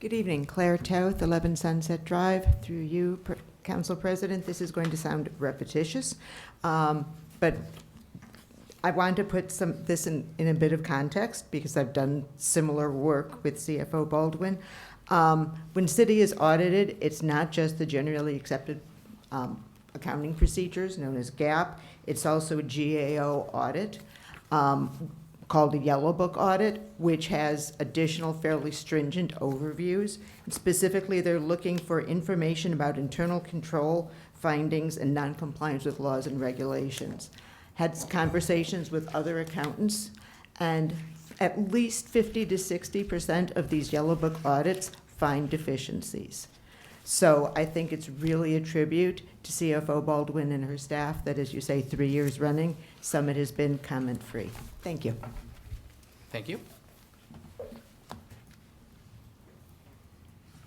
Good evening, Claire Toth, 11 Sunset Drive. Through you, Council President, this is going to sound repetitious, but I want to put this in a bit of context because I've done similar work with CFO Baldwin. When city is audited, it's not just the generally accepted accounting procedures known as GAAP. It's also a GAO audit called a Yellow Book audit, which has additional fairly stringent overviews. And specifically, they're looking for information about internal control findings and noncompliance with laws and regulations. Had conversations with other accountants, and at least 50 to 60% of these Yellow Book audits find deficiencies. So I think it's really a tribute to CFO Baldwin and her staff that, as you say, 3 years running, Summit has been comment-free. Thank you. Thank you.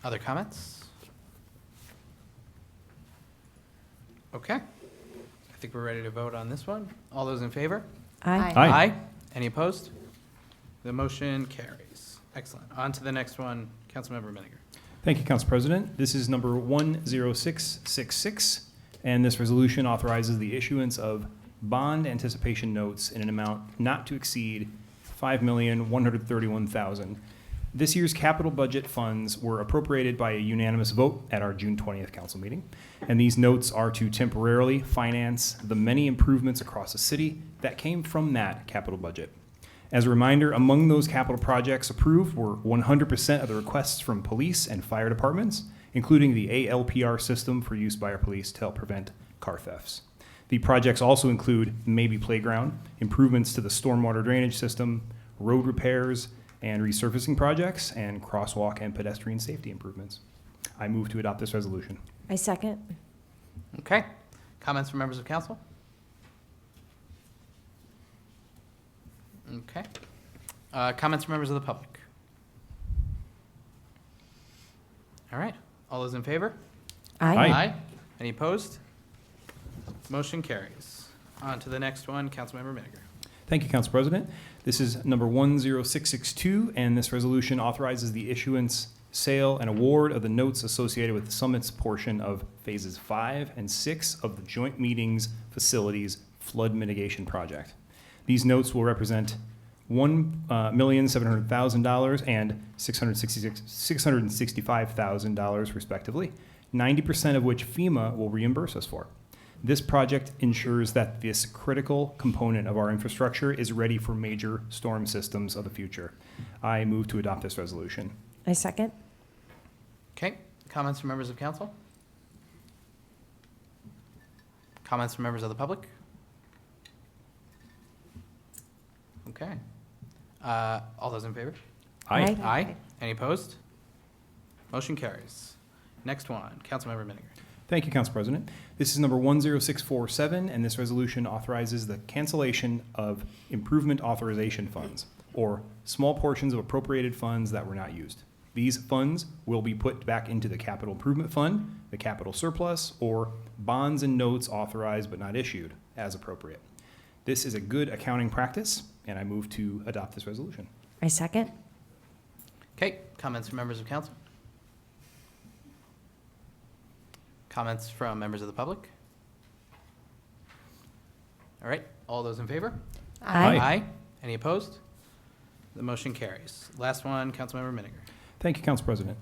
Other comments? Okay. I think we're ready to vote on this one. All those in favor? Aye. Aye. Any opposed? The motion carries. Excellent. On to the next one, Councilmember Miniger. Thank you, Council President. This is number 10666, and this resolution authorizes the issuance of bond anticipation notes in an amount not to exceed $5,131,000. This year's capital budget funds were appropriated by a unanimous vote at our June 20th council meeting, and these notes are to temporarily finance the many improvements across the city that came from that capital budget. As a reminder, among those capital projects approved were 100% of the requests from police and fire departments, including the ALPR system for use by our police to help prevent car thefts. The projects also include Maybe Playground, improvements to the stormwater drainage system, road repairs and resurfacing projects, and crosswalk and pedestrian safety improvements. I move to adopt this resolution. I second. Okay. Comments from members of council? Okay. Comments from members of the public? All right. All those in favor? Aye. Any opposed? Motion carries. On to the next one, Councilmember Miniger. Thank you, Council President. This is number 10662, and this resolution authorizes the issuance, sale, and award of the notes associated with the Summit's portion of Phases 5 and 6 of the Joint Meetings Facilities Flood Mitigation Project. These notes will represent $1,700,000 and $665,000 respectively, 90% of which FEMA will reimburse us for. This project ensures that this critical component of our infrastructure is ready for major storm systems of the future. I move to adopt this resolution. I second. Okay, comments from members of council? Comments from members of the public? Okay. All those in favor? Aye. Aye. Any opposed? Motion carries. Next one, Councilmember Miniger. Thank you, Council President. This is number 10647, and this resolution authorizes the cancellation of improvement authorization funds, or small portions of appropriated funds that were not used. These funds will be put back into the capital improvement fund, the capital surplus, or bonds and notes authorized but not issued as appropriate. This is a good accounting practice, and I move to adopt this resolution. I second. Okay, comments from members of council? Comments from members of the public? All right, all those in favor? Aye. Aye. Any opposed? The motion carries. Last one, Councilmember Miniger. Thank you, Council President.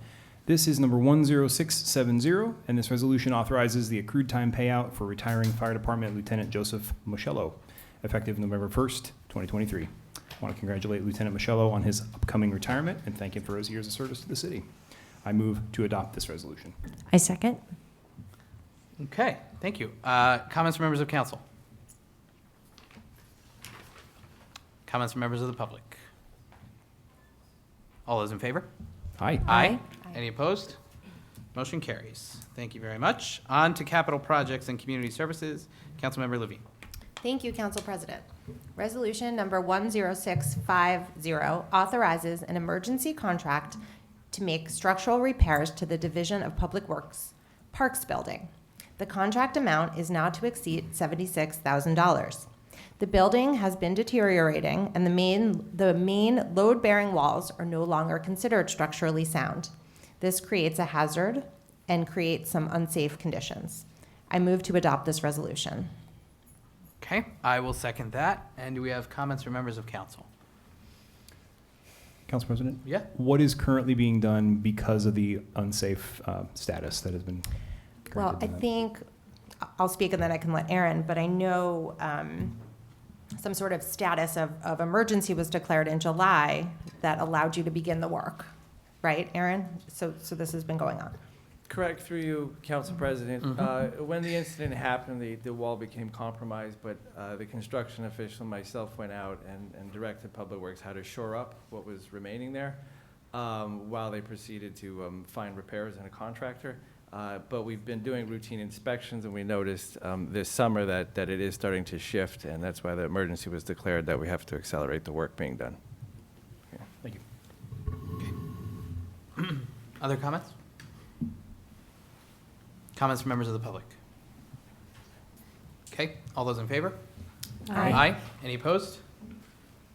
This is number 10670, and this resolution authorizes the accrued time payout for retiring Fire Department Lieutenant Joseph Mochello, effective November 1st, 2023. I want to congratulate Lieutenant Mochello on his upcoming retirement and thank him for his years of service to the city. I move to adopt this resolution. I second. Okay, thank you. Comments from members of council? Comments from members of the public? All those in favor? Aye. Aye. Any opposed? Motion carries. Thank you very much. On to capital projects and community services. Councilmember Levine. Thank you, Council President. Resolution number 10650 authorizes an emergency contract to make structural repairs to the Division of Public Works Parks Building. The contract amount is not to exceed $76,000. The building has been deteriorating, and the main load-bearing walls are no longer considered structurally sound. This creates a hazard and creates some unsafe conditions. I move to adopt this resolution. Okay, I will second that. And do we have comments from members of council? Council President? Yeah. What is currently being done because of the unsafe status that has been Well, granted I to that? think, I'll speak and then I can let Aaron, but I know some sort of status of emergency was declared in July that allowed you to begin the work, right, Aaron? So this has been going on. Correct, through you, Council President. When the incident happened, the wall became compromised, but the construction official and myself went out and directed Public Works how to shore up what was remaining there while they proceeded to find repairs and a contractor. But we've been doing routine inspections, and we noticed this summer that it is starting to shift, and that's why the emergency was declared, that we have to accelerate the work being done. Thank you. Other comments? Comments from members of the public? Okay, all those in favor? Aye. Any opposed?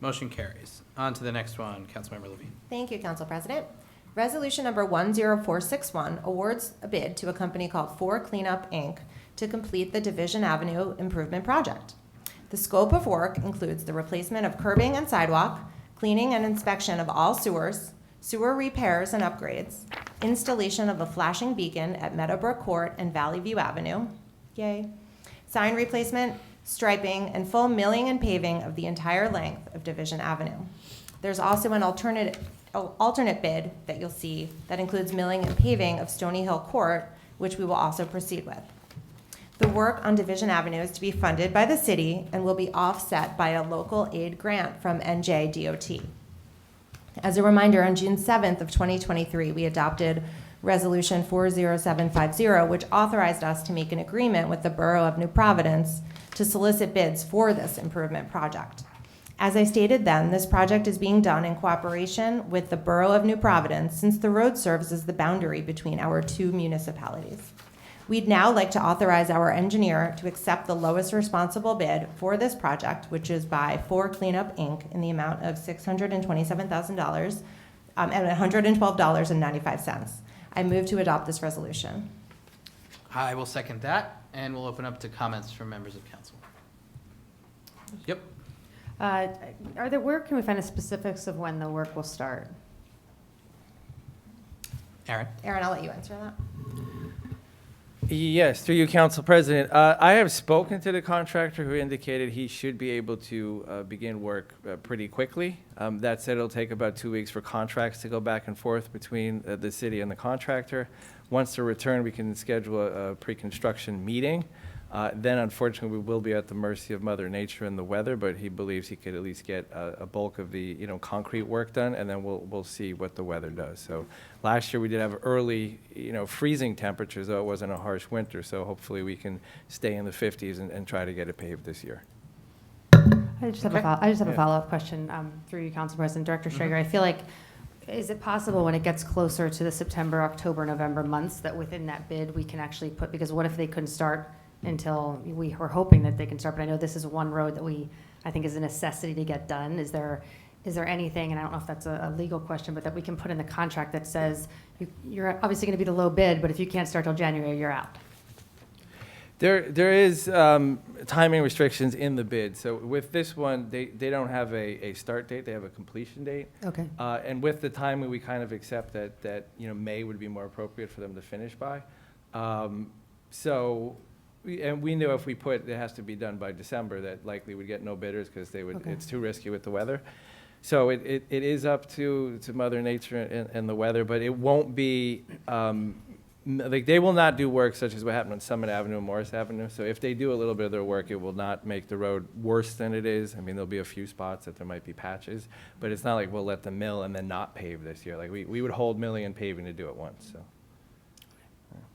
Motion carries. On to the next one, Councilmember Levine. Thank you, Council President. Resolution number 10461 awards a bid to a company called 4 Cleanup, Inc. to complete the Division Avenue Improvement Project. The scope of work includes the replacement of curbing and sidewalk, cleaning and inspection of all sewers, sewer repairs and upgrades, installation of a flashing beacon at Meadowbrook Court and Valley View Avenue, yay, sign replacement, striping, and full milling and paving of the entire length of Division Avenue. There's also an alternate bid that you'll see that includes milling and paving of Stony Hill Court, which we will also proceed with. The work on Division Avenue is to be funded by the city and will be offset by a local aid grant from NJDOT. As a reminder, on June 7th of 2023, we adopted Resolution 40750, which authorized us to make an agreement with the Borough of New Providence to solicit bids for this improvement project. As I stated then, this project is being done in cooperation with the Borough of New Providence since the road serves as the boundary between our two municipalities. We'd now like to authorize our engineer to accept the lowest responsible bid for this project, which is by 4 Cleanup Inc. in the amount of $627,000 and $112.95. I move to adopt this resolution. I will second that, and we'll open up to comments from members of council. Yep. Where can we find the specifics of when the work will start? Aaron? Aaron, I'll let you answer that. Yes, through you, Council President. I have spoken to the contractor who indicated he should be able to begin work pretty quickly. That said, it'll take about 2 weeks for contracts to go back and forth between the city and the contractor. Once they're returned, we can schedule a pre-construction meeting. Then, unfortunately, we will be at the mercy of Mother Nature and the weather, but he believes he could at least get a bulk of the concrete work done, and then we'll see what the weather does. So last year we did have early freezing temperatures, though it wasn't a harsh winter. So hopefully we can stay in the 50s and try to get it paved this year. I just have a follow-up question through you, Council President. Director Strager, I feel like, is it possible when it gets closer to the September, October, November months that within that bid we can actually put, because what if they couldn't start until we were hoping that they can start, but I know this is one road that I think is a necessity to get done. Is there anything, and I don't know if that's a legal question, but that we can put in the contract that says you're obviously going to be the low bid, but if you can't start till January, you're out? There is timing restrictions in the bid. So with this one, they don't have a start date, they have a completion date. Okay. And with the timing, we kind of accept that May would be more appropriate for them to finish by. And we knew if we put it has to be done by December, that likely we'd get no bidders because it's too risky with the weather. So it is up to Mother Nature and the weather, but it won't be, they will not do work such as what happened on Summit Avenue and Morris Avenue. So if they do a little bit of their work, it will not make the road worse than it is. I mean, there'll be a few spots that there might be patches, but it's not like we'll let them mill and then not pave this year. Like we would hold milling and paving to do it once, so.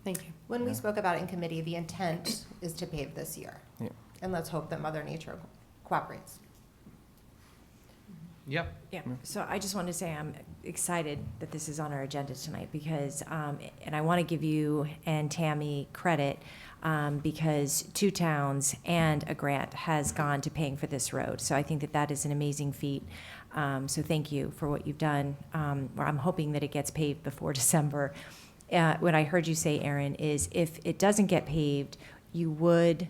Thank you. When we spoke about it in committee, the intent is to pave this year. Yeah. And let's hope that Mother Nature cooperates. Yep. Yeah, so I just wanted to say I'm excited that this is on our agenda tonight because, and I want to give you and Tammy credit because 2 towns and a grant has gone to paying for this road. So I think that is an amazing feat. So thank you for what you've done. I'm hoping that it gets paved before December. What I heard you say, Aaron, is if it doesn't get paved, you would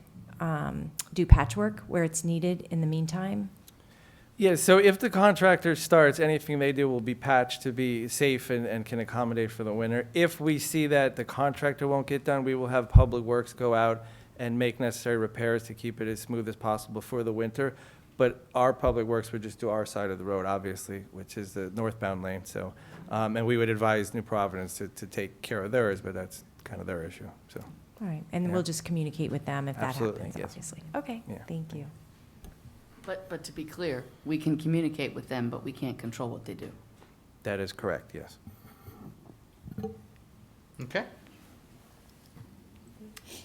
do patchwork where it's needed in the meantime? Yeah, so if the contractor starts, anything they do will be patched to be safe and can accommodate for the winter. If we see that the contractor won't get done, we will have Public Works go out and make necessary repairs to keep it as smooth as possible for the winter. But our Public Works would just do our side of the road, obviously, which is the northbound lane. So, and we would advise New Providence to take care of theirs, but that's kind of their issue, so. All right, and Yeah. we'll just communicate with them if that Absolutely, happens, yes. obviously. Okay, Yeah. thank you. But to be clear, we can communicate with them, but we can't control what they do. That is correct, yes. Okay.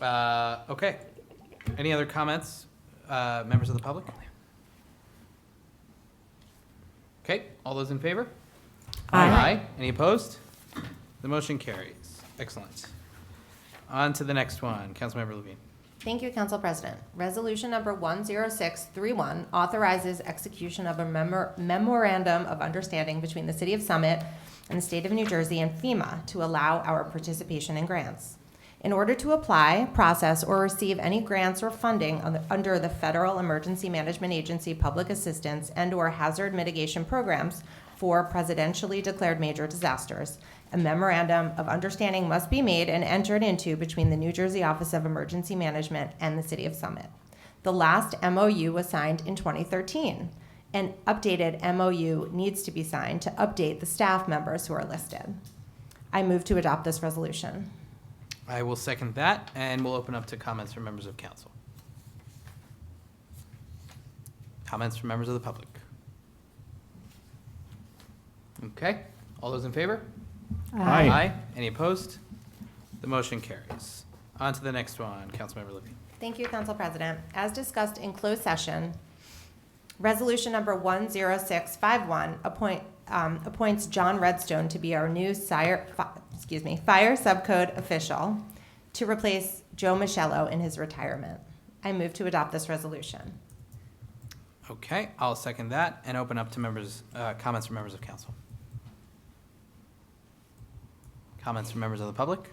Okay. Any other comments, members of the public? Okay, all those in favor? Aye. Any opposed? The motion carries. Excellent. On to the next one, Councilmember Levine. Thank you, Council President. Resolution number 10631 authorizes execution of a memorandum of understanding between the City of Summit and the State of New Jersey and FEMA to allow our participation in grants. In order to apply, process, or receive any grants or funding under the Federal Emergency Management Agency Public Assistance and/or Hazard Mitigation Programs for presidentially declared major disasters, a memorandum of understanding must be made and entered into between the New Jersey Office of Emergency Management and the City of Summit. The last MOU was signed in 2013. An updated MOU needs to be signed to update the staff members who are listed. I move to adopt this resolution. I will second that, and we'll open up to comments from members of council. Comments from members of the public? Okay, all those in favor? Aye. Any opposed? The motion carries. On to the next one, Councilmember Levine. Thank you, Council President. As discussed in closed session, Resolution number 10651 appoints John Redstone to be our new fire subcode official. to replace Joe Michello in his retirement. I move to adopt this resolution. Okay, I'll second that and open up to members, comments from members of council. Comments from members of the public?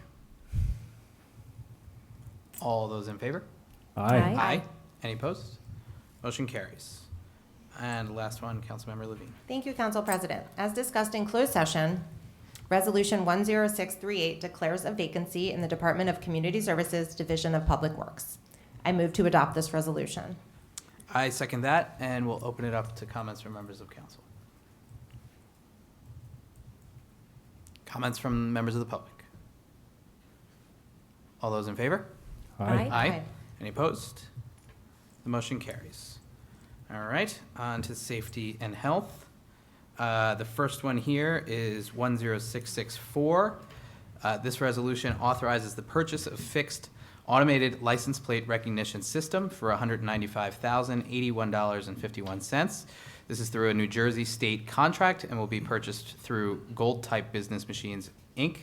All those in favor? Aye. Aye. Any opposed? Motion carries. And the last one, Councilmember Levine. Thank you, Council President. As discussed in closed session, Resolution 10638 declares a vacancy in the Department of Community Services Division of Public Works. I move to adopt this resolution. I second that, and we'll open it up to comments from members of council. Comments from members of the public? All those in favor? Aye. Aye. Any opposed? The motion carries. All right, on to safety and health. The first one here is 10664. This resolution authorizes the purchase of fixed automated license plate recognition system for $195,081.51. This is through a New Jersey state contract and will be purchased through Gold Type Business Machines, Inc.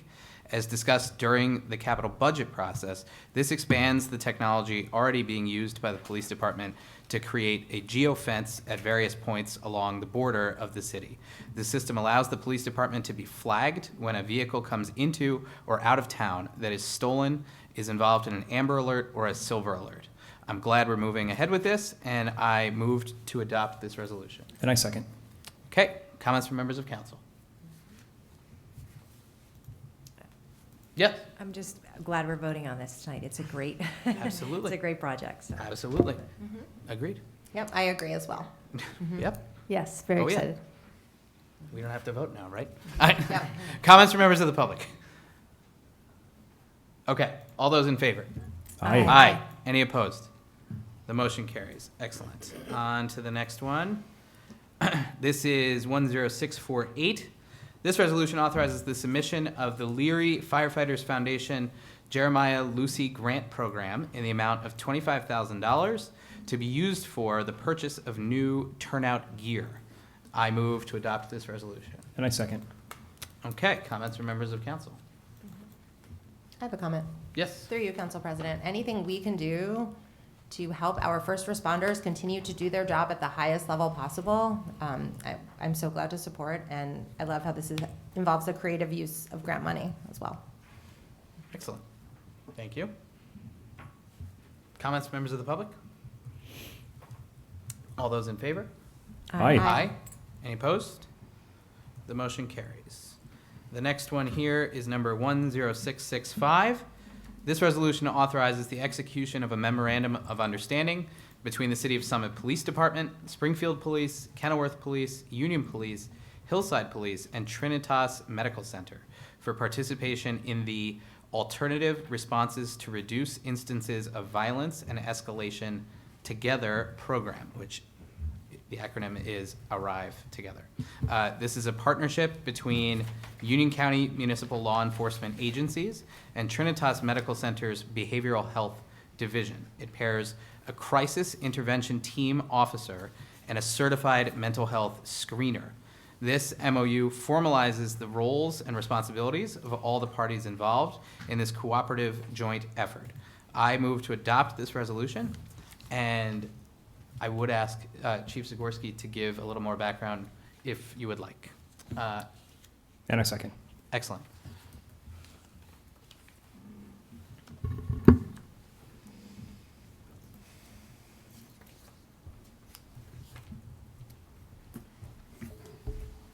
As discussed during the capital budget process, this expands the technology already being used by the police department to create a geofence at various points along the border of the city. The system allows the police department to be flagged when a vehicle comes into or out of town that is stolen, is involved in an Amber Alert or a Silver Alert. I'm glad we're moving ahead with this, and I moved to adopt this resolution. And I second. Okay, comments from members of council? Yes, I'm just glad we're voting on this tonight. It's a great, absolutely. it's a great project. So. Absolutely. Agreed. Yep, I agree as well. Yep. Yes, very Oh, yeah. excited. We don't have to vote now, right? Comments from members of the public? Okay, all those in favor? Aye. Aye. Any opposed? The motion carries. Excellent. On to the next one. This is 10648. This resolution authorizes the submission of the Leary Firefighters Foundation Jeremiah Lucy Grant Program in the amount of $25,000 to be used for the purchase of new turnout gear. I move to adopt this resolution. And I second. Okay, comments from members of council? I have a comment. Yes. Through you, Council President. Anything we can do to help our first responders continue to do their job at the highest level possible, I'm so glad to support, and I love how this involves the creative use of grant money as well. Excellent. Thank you. Comments from members of the public? All those in favor? Aye. Aye. Any opposed? The motion carries. The next one here is number 10665. This resolution authorizes the execution of a memorandum of understanding between the City of Summit Police Department, Springfield Police, Kenilworth Police, Union Police, Hillside Police, and Trinitas Medical Center for participation in the Alternative Responses to Reduce Instances of Violence and Escalation Together program, which the acronym is ARRIVE Together. This is a partnership between Union County Municipal Law Enforcement Agencies and Trinitas Medical Center's Behavioral Health Division. It pairs a crisis intervention team officer and a certified mental health screener. This MOU formalizes the roles and responsibilities of all the parties involved in this cooperative joint effort. I move to adopt this resolution, and I would ask Chief Zagorski to give a little more background if you would like. And I second. Excellent.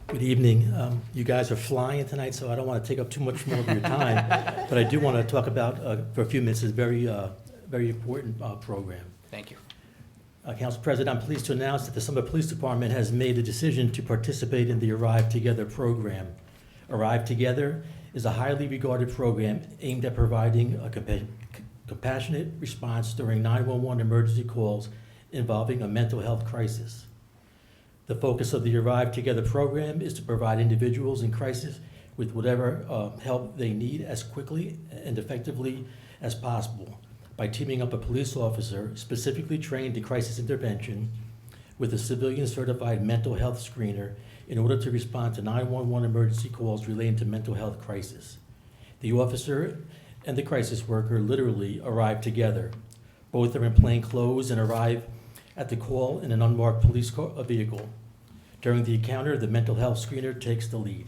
Good evening. You guys are flying tonight, so I don't want to take up too much more of your time. But I do want to talk about, for a few minutes, this very important program. Thank you. Council President, I'm pleased to announce that the Summit Police Department has made a decision to participate in the Arrive Together program. Arrive Together is a highly regarded program aimed at providing a compassionate response during 911 emergency calls involving a mental health crisis. The focus of the Arrive Together program is to provide individuals in crisis with whatever help they need as quickly and effectively as possible by teaming up a police officer specifically trained in crisis intervention with a civilian certified mental health screener in order to respond to 911 emergency calls relating to mental health crisis. The officer and the crisis worker literally arrive together. Both are in plain clothes and arrive at the call in an unmarked police vehicle. During the encounter, the mental health screener takes the lead.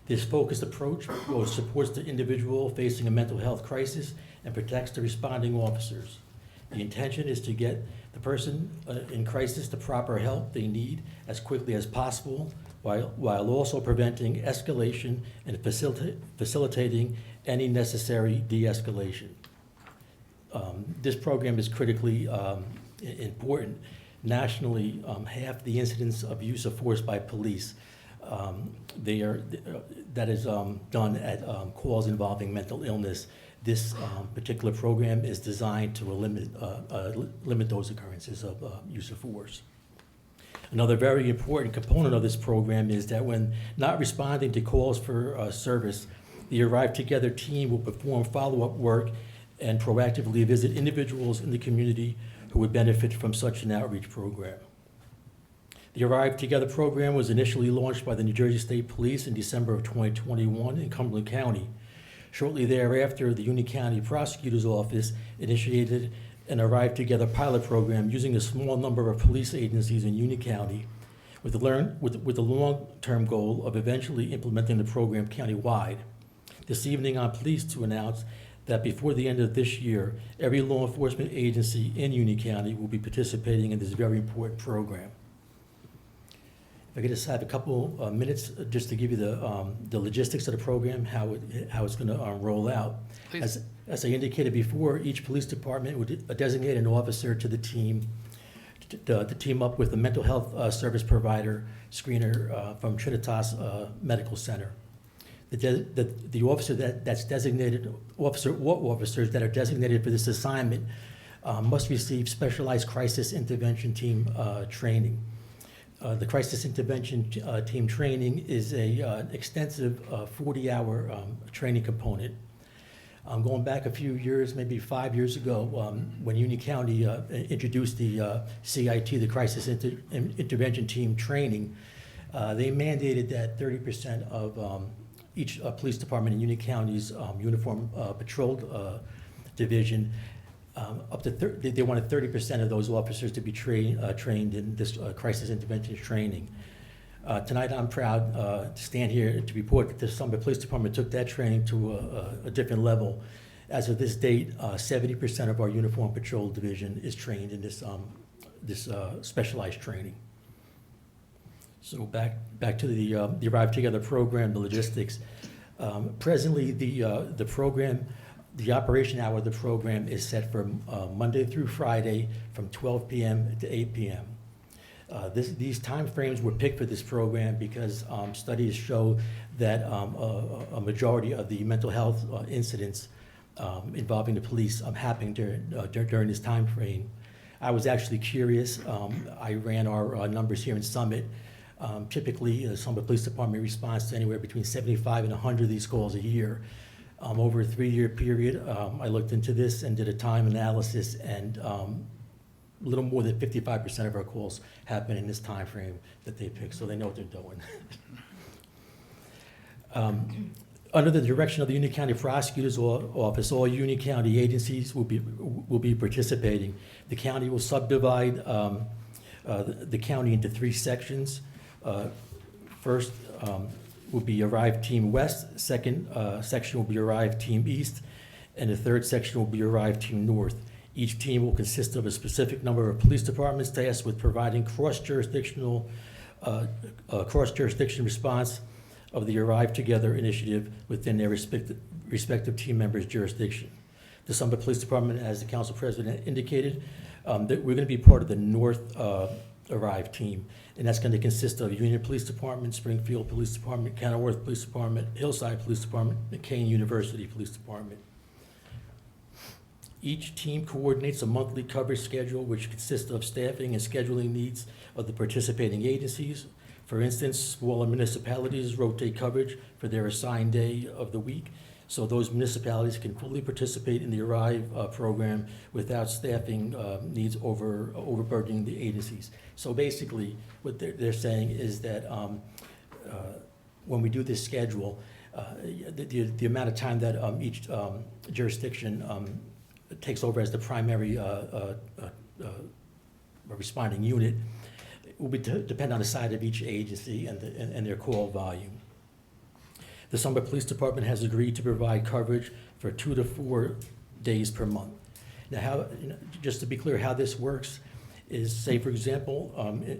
This focused approach both supports the individual facing a mental health crisis and protects the responding officers. The intention is to get the person in crisis the proper help they need as quickly as possible, while also preventing escalation and facilitating any necessary de-escalation. This program is critically important. Nationally, half the incidents of use of force by police that is done at calls involving mental illness. This particular program is designed to limit those occurrences of use of force. Another very important component of this program is that when not responding to calls for service, the Arrive Together team will perform follow-up work and proactively visit individuals in the community who would benefit from such an outreach program. The Arrive Together program was initially launched by the New Jersey State Police in December of 2021 in Cumberland County. Shortly thereafter, the Union County Prosecutor's Office initiated an Arrive Together pilot program using a small number of police agencies in Union County with the long-term goal of eventually implementing the program countywide. This evening, I'm pleased to announce that before the end of this year, every law enforcement agency in Union County will be participating in this very important program. If I could just have a couple minutes just to give you the logistics of the program, how it's going to roll out. Please. As I indicated before, each police department would designate an officer to the team to team up with a mental health service provider screener from Trinitas Medical Center. The officer that's designated, officers that are designated for this assignment must receive specialized crisis intervention team training. The crisis intervention team training is an extensive 40-hour training component. Going back a few years, maybe 5 years ago, when Union County introduced the CIT, the Crisis Intervention Team training, they mandated that 30% of each police department in Union County's uniform patrol division, they wanted 30% of those officers to be trained in this crisis intervention training. Tonight, I'm proud to stand here to report that the Summit Police Department took that training to a different level. As of this date, 70% of our uniform patrol division is trained in this specialized training. So back to the Arrive Together program, the logistics. Presently, the program, the operation hour of the program is set for Monday through Friday from 12 p.m. to 8 p.m. These timeframes were picked for this program because studies show that a majority of the mental health incidents involving the police happening during this time frame. I was actually curious. I ran our numbers here in Summit. Typically, the Summit Police Department responds to anywhere between 75 and 100 of these calls a year. Over a 3-year period, I looked into this and did a time analysis, and a little more than 55% of our calls happen in this time frame that they pick, so they know what they're doing. Under the direction of the Union County Prosecutor's Office, all Union County agencies will be participating. The county will subdivide the county into 3 sections. First will be Arrive Team West, second section will be Arrive Team East, and the third section will be Arrive Team North. Each team will consist of a specific number of police departments tasked with providing cross-jurisdiction response of the Arrive Together initiative within their respective team members' jurisdiction. The Summit Police Department, as the Council President indicated, that we're going to be part of the North Arrive team, and that's going to consist of Union Police Department, Springfield Police Department, Kenilworth Police Department, Hillside Police Department, McCain University Police Department. Each team coordinates a monthly coverage schedule which consists of staffing and scheduling needs of the participating agencies. For instance, smaller municipalities rotate coverage for their assigned day of the week, so those municipalities can fully participate in the Arrive program without staffing needs overburdening the agencies. So basically, what they're saying is that when we do this schedule, the amount of time that each jurisdiction takes over as the primary responding unit will depend on the side of each agency and their call volume. The Summit Police Department has agreed to provide coverage for 2 to 4 days per month. Now, just to be clear, how this works is, say, for example,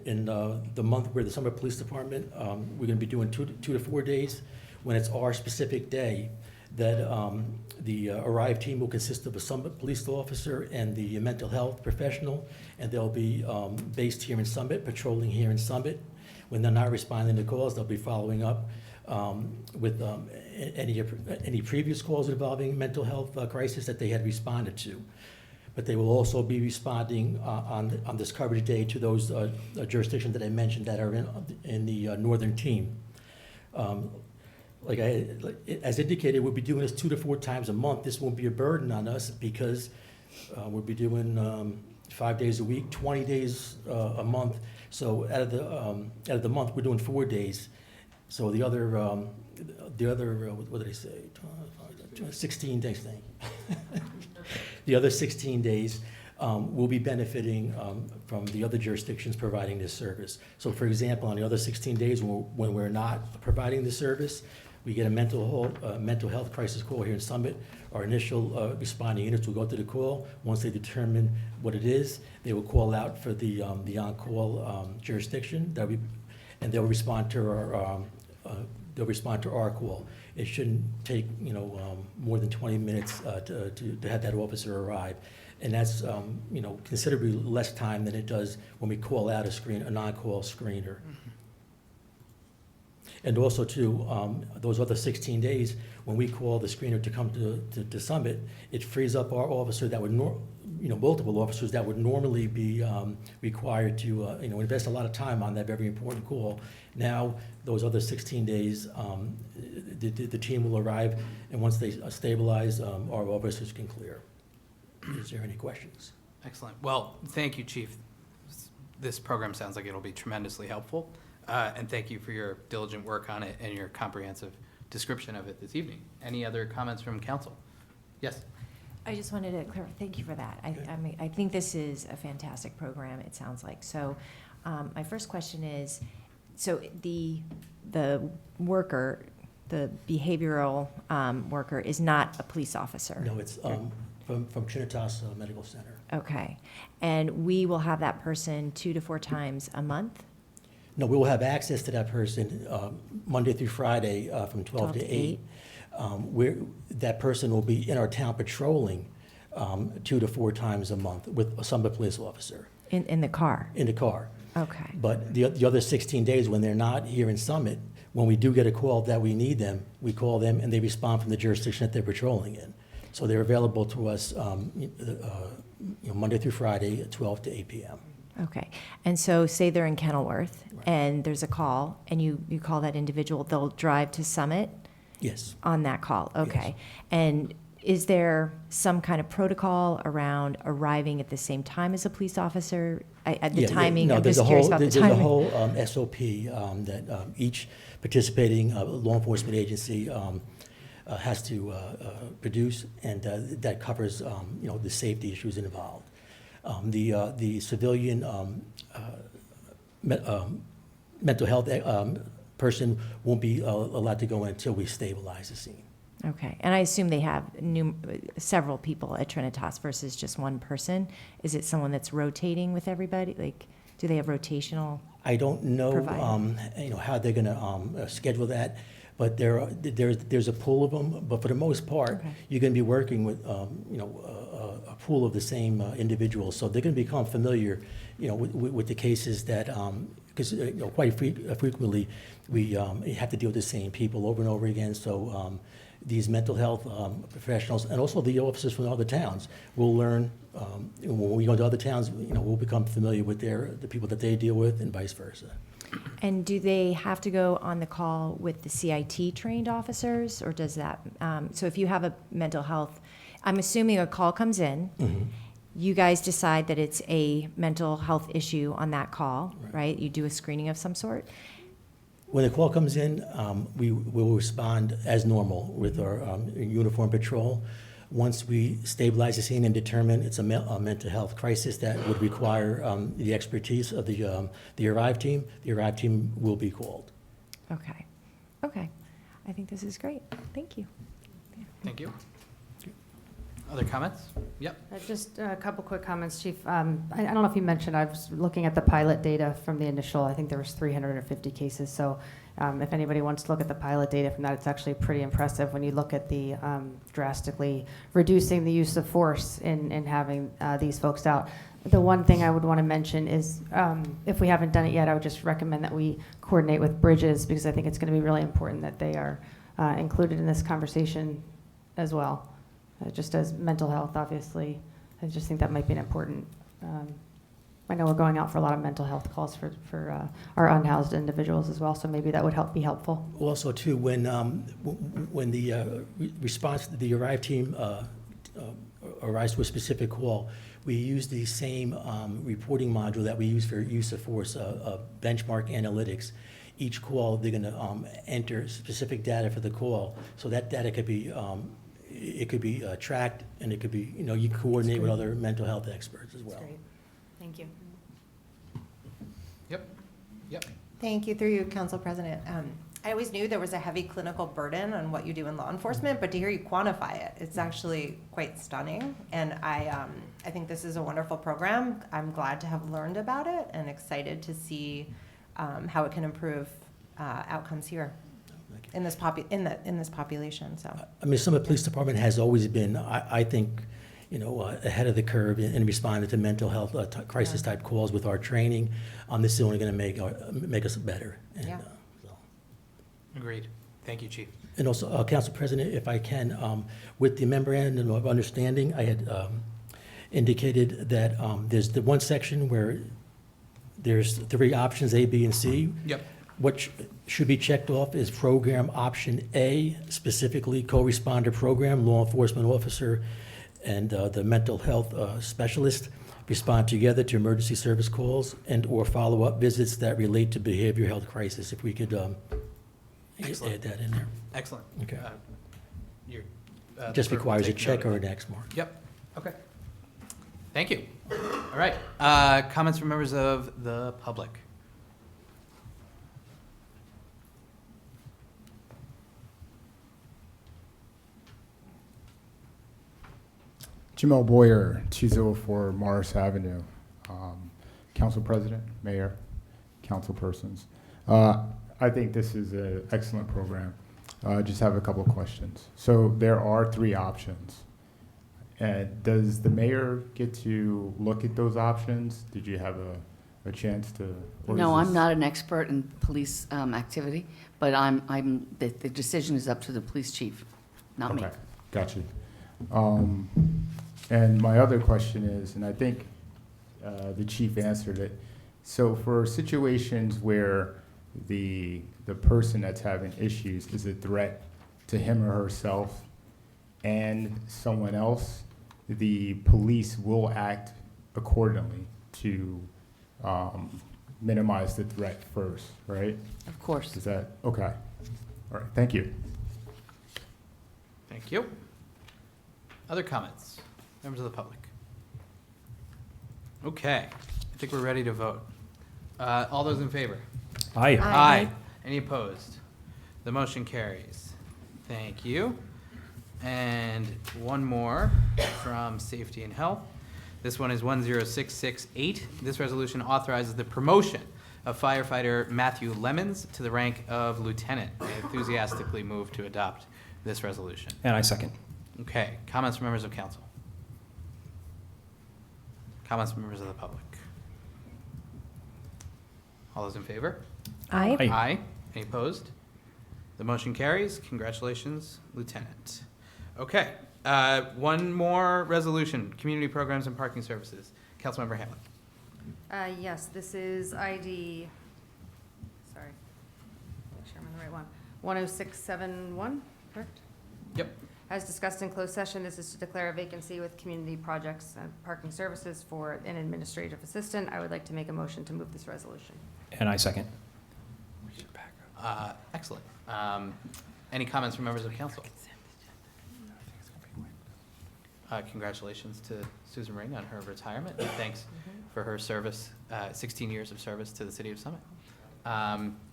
in the month where the Summit Police Department, we're going to be doing 2 to 4 days. When it's our specific day, that the Arrive team will consist of a Summit police officer and the mental health professional, and they'll be based here in Summit, patrolling here in Summit. When they're not responding to calls, they'll be following up with any previous calls involving mental health crisis that they had responded to. But they will also be responding on this coverage day to those jurisdictions that I mentioned that are in the northern team. As indicated, we'll be doing this 2 to 4 times a month. This won't be a burden on us because we'll be doing 5 days a week, 20 days a month. So out of the month, we're doing 4 days. So the other, what did I say? 16 days. The other 16 days will be benefiting from the other jurisdictions providing this service. So, for example, on the other 16 days when we're not providing the service, we get a mental health crisis call here in Summit. Our initial responding units will go to the call. Once they determine what it is, they will call out for the on-call jurisdiction, and they'll respond to our call. It shouldn't take more than 20 minutes to have that officer arrive, and that's considerably less time than it does when we call out a non-call screener. And also, too, those other 16 days, when we call the screener to come to Summit, it frees up our officer that would, multiple officers that would normally be required to, invest a lot of time on that very important call. Now, those other 16 days, the team will arrive, and once they stabilize, our officers can clear. Is there any questions? Excellent. Well, thank you, Chief. This program sounds like it'll be tremendously helpful. And thank you for your diligent work on it and your comprehensive description of it this evening. Any other comments from council? Yes. I just wanted to clarify. Thank you for that. I think this is a fantastic program. It sounds like so. My first question is, so the worker, the behavioral worker, is not a police officer. No, it's from Trinitas Medical Center. Okay, and we will have that person 2 to 4 times a month. No, we will have access to that person Monday through Friday from 12 to 8. That person will be in our town patrolling 2 to 4 times a month with a Summit police officer. In the car? In the car. Okay. But the other 16 days when they're not here in Summit, when we do get a call that we need them, we call them and they respond from the jurisdiction that they're patrolling in. So they're available to us Monday through Friday at 12 to 8 p.m. Okay, and so say they're in Kenilworth, Right. and there's a call, and you call that individual, they'll drive to Summit Yes. on that call, okay. Yes. And is there some kind of protocol around arriving at the same time as a police officer? The timing, No, I'm there's just a curious whole, about the there's a timing. whole SOP that each participating law enforcement agency has to produce, and that covers the safety issues involved. The civilian mental health person won't be allowed to go in until we stabilize the scene. Okay, and I assume they have several people at Trinitas versus just one person. Is it someone that's rotating with everybody? Like, do they have rotational? I don't know, Provided. how they're gonna schedule that, but there's a pool of them. But for the most part, Okay. you're gonna be working with, a pool of the same individuals. So they're gonna become familiar, with the cases that, because quite frequently we have to deal with the same people over and over again. So these mental health professionals and also the officers from other towns will learn. When we go to other towns, we'll become familiar with the people that they deal with, and vice versa. And do they have to go on the call with the CIT trained officers, or does that, so if you have a mental health, I'm assuming a call comes in, Mm-hmm. you guys decide that it's a mental health issue on that call, right? You do a screening of some sort. When the call comes in, we will respond as normal with our uniform patrol. Once we stabilize the scene and determine it's a mental health crisis that would require the expertise of the ARRIVE team will be called. Okay. Okay. I think this is great. Thank you. Thank you. Other comments? Yep. Just a couple quick comments, Chief. I don't know if you mentioned, I was looking at the pilot data from the initial, I think there was 350 cases. So if anybody wants to look at the pilot data from that, it's actually pretty impressive when you look at the drastically reducing the use of force in having these folks out. The one thing I would want to mention is if we haven't done it yet, I would just recommend that we coordinate with Bridges, because I think it's going to be really important that they are included in this conversation as well. Just as mental health, obviously, I just think that might be an important. I know we're going out for a lot of mental health calls for our unhoused individuals as well, so maybe that would be helpful. Also, too, when the response to the ARRIVE team arrives to a specific call, we use the same reporting module that we use for use of force, benchmark analytics. Each call, they're going to enter specific data for the call, so that data could be it could be tracked, and it could be, you coordinate with other mental health experts as well. That's great. Thank you. Yep. Thank you, through you, Council President. I always knew there was a heavy clinical burden on what you do in law enforcement, but to hear you quantify it, it's actually quite stunning. And I think this is a wonderful program. I'm glad to have learned about it and excited to see how it can improve outcomes here in this population. So, I mean, Summit Police Department has always been, I think, ahead of the curve in responding to mental health crisis type calls with our training. This is only going to make us better. And, Yeah. Agreed. Thank you, Chief. And also, Council President, if I can, with the memorandum of understanding, I had indicated that there's the one section where there's 3 options, A, B, and C. Yep. What should be checked off is program option A, specifically co-responder program, law enforcement officer and the mental health specialist respond together to emergency service calls and/or follow-up visits that relate to behavioral health crisis. If we could add that in there. Excellent. Okay. Your, Just the clerk will requires a take check note or of an that. X mark. Yep. Okay. Thank you. All right. Comments from members of the public? Jamel Boyer, 204 Morris Avenue. Council President, Mayor, council persons. I think this is an excellent program. Just have a couple of questions. So there are 3 options. And does the mayor get to look at those options? Did you have a chance to? No, I'm not an expert in police activity, but the decision is up to the police chief, not me. Okay, got you. And my other question is, and I think the chief answered it, so for situations where the person that's having issues is a threat to him or herself and someone else, the police will act accordingly to minimize the threat first, right? Of course. Is that, okay. All right, thank you. Thank you. Other comments? Members of the public? Okay, I think we're ready to vote. All those in favor? Aye. Aye. Any opposed? The motion carries. Thank you. And one more from Safety and Health. This one is 10668. This resolution authorizes the promotion of firefighter Matthew Lemons to the rank of lieutenant. I enthusiastically move to adopt this resolution. And I second. Okay, comments from members of council? Comments from members of the public? All those in favor? Aye. Aye. Aye. Any opposed? The motion carries. Congratulations, Lieutenant. Okay, one more resolution, community programs and parking services. Councilmember Hamlin. Yes, this is ID, sorry, make sure I'm on the right one. 10671, correct? Yep. As discussed in closed session, this is to declare a vacancy with community projects and parking services for an administrative assistant. I would like to make a motion to move this resolution. And I second. Excellent. Any comments from members of council? Congratulations to Susan Ring on her retirement, and thanks for her service, 16 years of service to the city of Summit.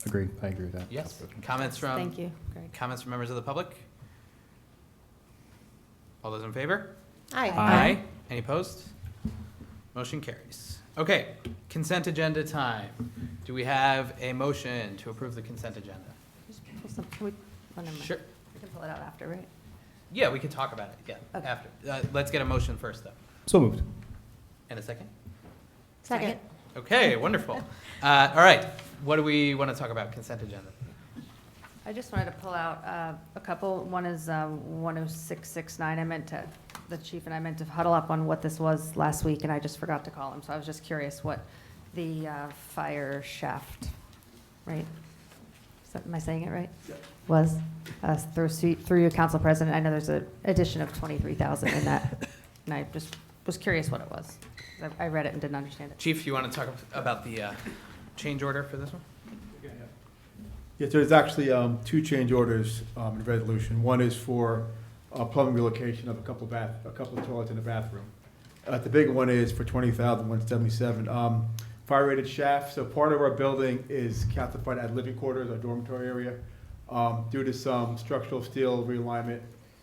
Agreed. I agree with that. Yes. Comments from? Thank you, Greg. Comments from members of the public? All those in favor? Aye. Any opposed? Motion carries. Okay, consent agenda time. Do we have a motion to approve the consent agenda? Never mind. Sure. We can pull it out after, right? Yeah, we could talk about it, yeah, Okay. after. Let's get a motion first, though. So moved. And a second? Second. Okay, wonderful. All right, what do we want to talk about, consent agenda? I just wanted to pull out a couple. One is 10669. The chief and I meant to huddle up on what this was last week, and I just forgot to call him. So I was just curious what the fire shaft, right? Am I saying it right? Was through your council president. I know there's an addition of 23,000 in that, and I just was curious what it was. I read it and didn't understand it. Chief, you want to talk about the change order for this one? Yes, there's actually two change orders in the resolution. One is for plumbing relocation of a couple of toilets in the bathroom. The big one is for $20,177. Fire rated shaft. So part of our building is calcified at living quarters, our dormitory area, due to some structural steel realignment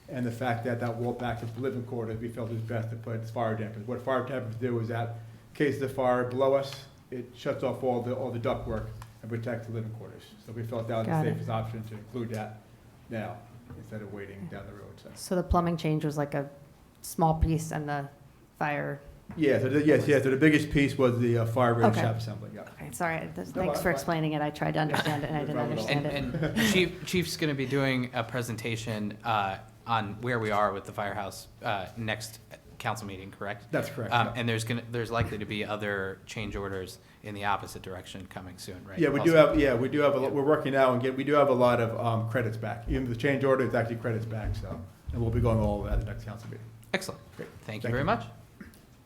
and the fact that that wall back to the living quarters, we felt it was best to put fire dampers. What fire dampers do is that in case of the fire below us, it shuts off all the duct work and protects the living quarters. So we felt that was the safest option to include that now instead of waiting down the road. So the plumbing change was like a small piece, and the fire. Yeah, so the biggest piece was the fire rated shaft assembly, yeah. Okay, sorry. Thanks for explaining it. I tried to understand it, and I didn't understand it. And Chief's going to be doing a presentation on where we are with the firehouse next council meeting, correct? That's correct. Yeah. And there's likely to be other change orders in the opposite direction coming soon, right? Yeah, we do have a lot, we're working now and we do have a lot of credits back. Even the change order is actually credits back, so, and we'll be going all at the next council meeting. Excellent. Great. Thank you very much.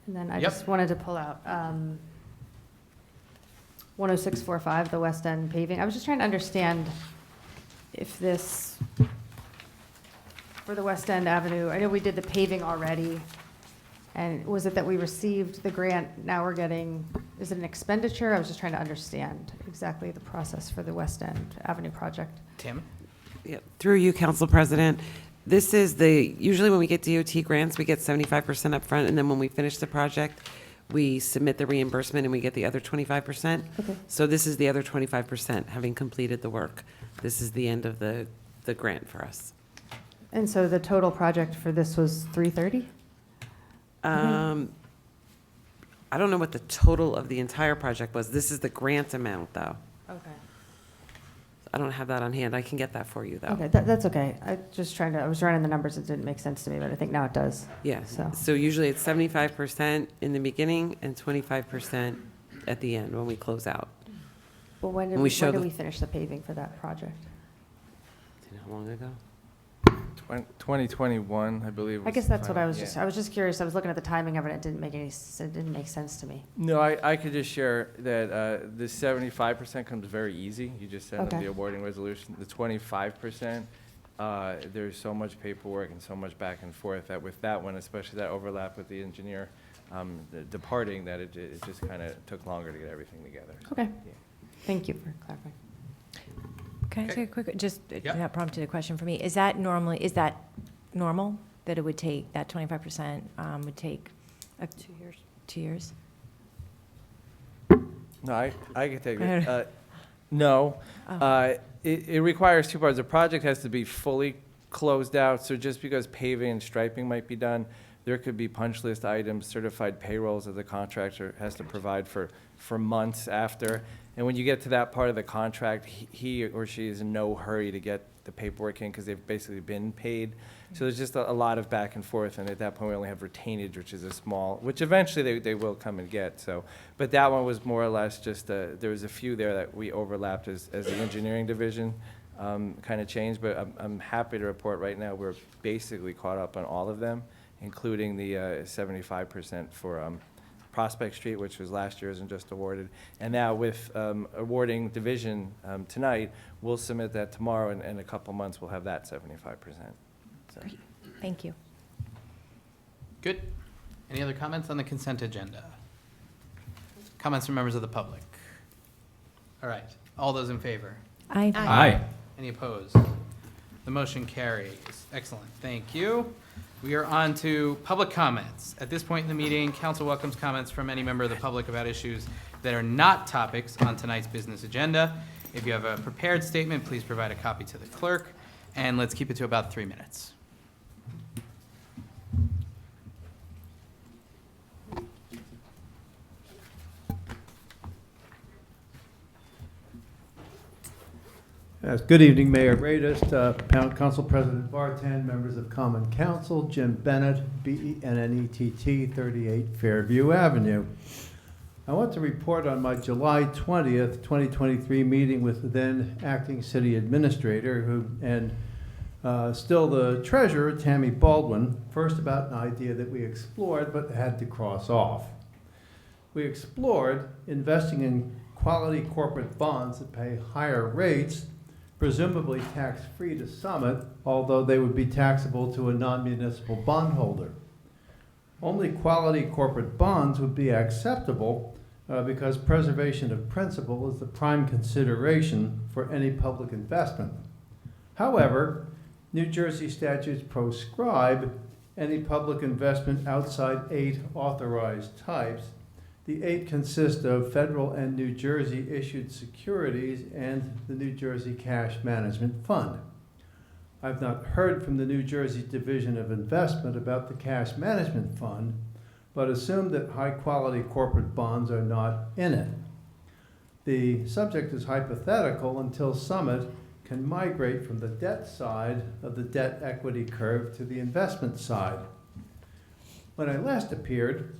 And then I Yep. just wanted to pull out 10645, the West End paving. I was just trying to understand if this, for the West End Avenue, I know we did the paving already, and was it that we received the grant, now we're getting, is it an expenditure? I was just trying to understand exactly the process for the West End Avenue project. Tim? Yeah, through you, Council President. This is usually when we get DOT grants, we get 75% up front, and then when we finish the project, we submit the reimbursement and we get the other 25%. Okay. So this is the other 25%, having completed the work. This is the end of the grant for us. And so the total project for this was 330? I don't know what the total of the entire project was. This is the grant amount, though. Okay. I don't have that on hand. I can get that for you, though. Okay, that's okay. I was running the numbers, it didn't make sense to me, but I think now it does. Yeah, So- so usually it's 75% in the beginning and 25% at the end when we close out. Well, when And we show did the- we finish the paving for that project? Do you know how long ago? 2021, I believe. I guess that's what I was yeah. I was just curious. I was looking at the timing of it, it didn't make sense to me. No, I could just share that the 75% comes very easy. You just send them Okay. the awarding resolution. The 25%, there's so much paperwork and so much back and forth that with that one, especially that overlap with the engineer departing, that it just kind of took longer to get everything together. So, Okay. yeah. Thank you for clarifying. Can I ask you a quick, just Yep. that prompted a question for me. Is that normal that it would take, that 25% would take 2 years? 2 years? No, I can take Go ahead. it. No. Oh. It requires two parts. The project has to be fully closed out, so just because paving and striping might be done, there could be punch list items, certified payrolls that the contractor has to provide for months after. And when you get to that part of the contract, he or she is in no hurry to get the paperwork in because they've basically been paid. So there's just a lot of back and forth, and at that point, we only have retainage, which is a small, which eventually they will come and get, so. But that one was more or less just, there was a few there that we overlapped as the engineering division kind of changed, but I'm happy to report right now, we're basically caught up on all of them, including the 75% for Prospect Street, which was last year's and just awarded. And now with awarding division tonight, we'll submit that tomorrow, and in a couple months, we'll have that 75%. So. Thank you. Good. Any other comments on the consent agenda? Comments from members of the public? All right. All those in favor? Aye. Aye. Any opposed? The motion carries. Excellent. Thank you. We are on to public comments. At this point in the meeting, council welcomes comments from any member of the public about issues that are not topics on tonight's business agenda. If you have a prepared statement, please provide a copy to the clerk, and let's keep it to about 3 minutes. Yes, good evening, Mayor Radist, Council President Vartan, members of Common Council, Jim Bennett, BENNETT, 38 Fairview Avenue. I want to report on my July 20th, 2023 meeting with the then acting city administrator and still the treasurer, Tammy Baldwin, first about an idea that we explored but had to cross off. We explored investing in quality corporate bonds that pay higher rates, presumably tax-free to Summit, although they would be taxable to a non-municipal bondholder. Only quality corporate bonds would be acceptable because preservation of principal is the prime consideration for any public investment. However, New Jersey statutes proscribe any public investment outside 8 authorized types. The 8 consist of federal and New Jersey issued securities and the New Jersey Cash Management Fund. I've not heard from the New Jersey Division of Investment about the Cash Management Fund, but assume that high-quality corporate bonds are not in it. The subject is hypothetical until Summit can migrate from the debt side of the debt equity curve to the investment side. When I last appeared,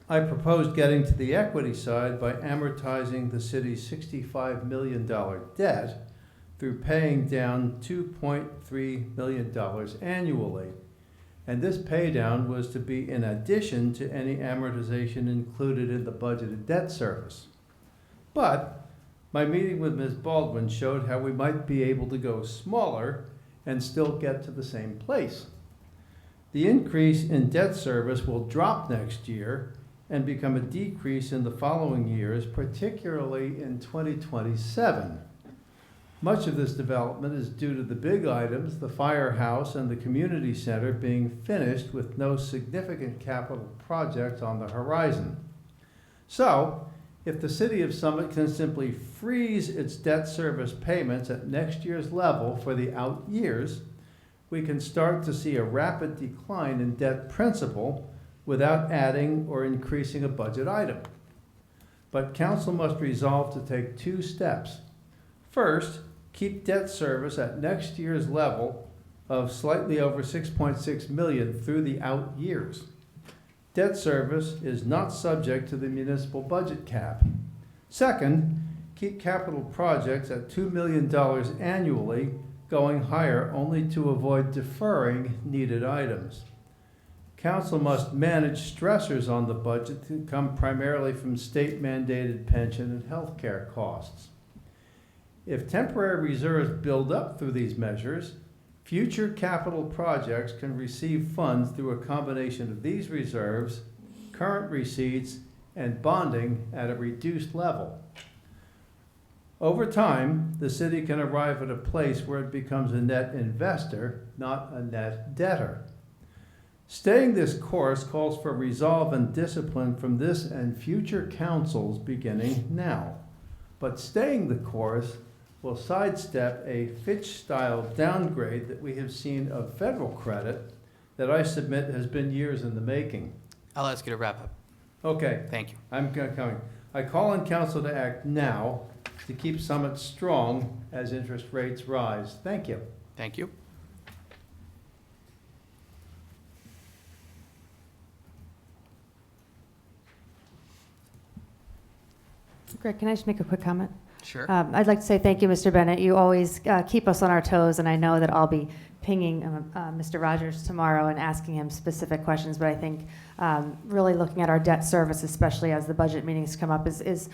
I proposed getting to the equity side by amortizing the city's $65 million debt through paying down $2.3 million annually. And this paydown was to be in addition to any amortization included in the budgeted debt service. But my meeting with Ms. Baldwin showed how we might be able to go smaller and still get to the same place. The increase in debt service will drop next year and become a decrease in the following years, particularly in 2027. Much of this development is due to the big items, the firehouse and the community center, being finished with no significant capital projects on the horizon. So, if the City of Summit can simply freeze its debt service payments at next year's level for the out years, we can start to see a rapid decline in debt principal without adding or increasing a budget item. But council must resolve to take 2 steps. First, keep debt service at next year's level of slightly over $6.6 million through the out years. Debt service is not subject to the municipal budget cap. Second, keep capital projects at $2 million annually, going higher only to avoid deferring needed items. Council must manage stressors on the budget that come primarily from state-mandated pension and health care costs. If temporary reserves build up through these measures, future capital projects can receive funds through a combination of these reserves, current receipts, and bonding at a reduced level. Over time, the city can arrive at a place where it becomes a net investor, not a net debtor. Staying this course calls for resolve and discipline from this and future councils beginning now. But staying the course will sidestep a Fitch-style downgrade that we have seen of federal credit that I submit has been years in the making. I'll ask you to wrap up. Okay. Thank you. I'm coming. I call on council to act now to keep Summit strong as interest rates rise. Thank you. Thank you. Greg, can I just make a quick comment? Sure. I'd like to say thank you, Mr. Bennett. You always keep us on our toes, and I know that I'll be pinging Mr. Rogers tomorrow and asking him specific questions, but I think really looking at our debt service, especially as the budget meetings come up, is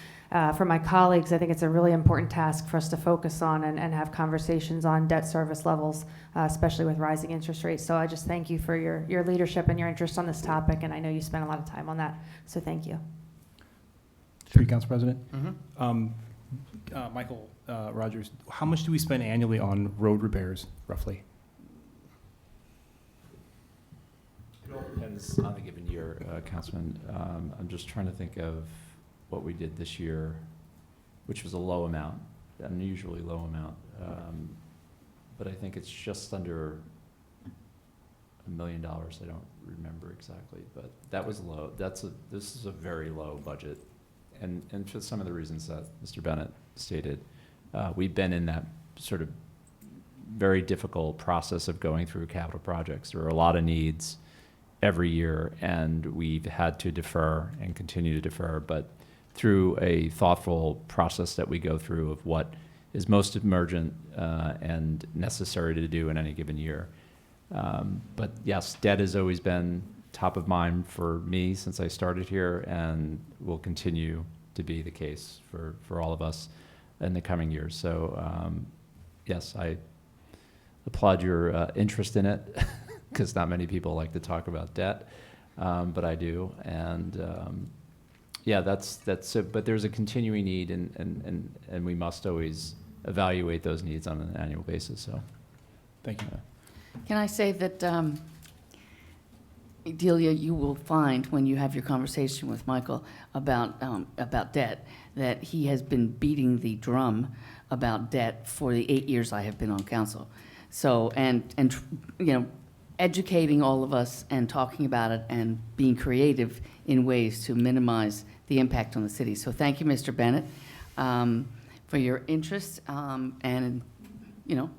for my colleagues, I think it's a really important task for us to focus on and have conversations on debt service levels, especially with rising interest rates. So I just thank you for your leadership and your interest on this topic, and I know you spent a lot of time on that, so thank you. Through you, Council President. Mm-hmm. Michael Rogers, how much do we spend annually on road repairs, roughly? It all depends on the given year, Councilman. I'm just trying to think of what we did this year, which was a low amount, an unusually low amount. But I think it's just under $1 million. I don't remember exactly, but that was low. This is a very low budget. And for some of the reasons that Mr. Bennett stated, we've been in that sort of very difficult process of going through capital projects. There are a lot of needs every year, and we've had to defer and continue to defer, but through a thoughtful process that we go through of what is most emergent and necessary to do in any given year. But yes, debt has always been top of mind for me since I started here, and will continue to be the case for all of us in the coming years. So yes, I applaud your interest in it, because not many people like to talk about debt, but I do. And yeah, that's it. But there's a continuing need, and we must always evaluate those needs on an annual basis. So thank you. Can I say that, Delia, you will find when you have your conversation with Michael about debt, that he has been beating the drum about debt for the 8 years I have been on council. So, and you know, educating all of us and talking about it and being creative in ways to minimize the impact on the city. So thank you, Mr. Bennett, for your interest. And, you know,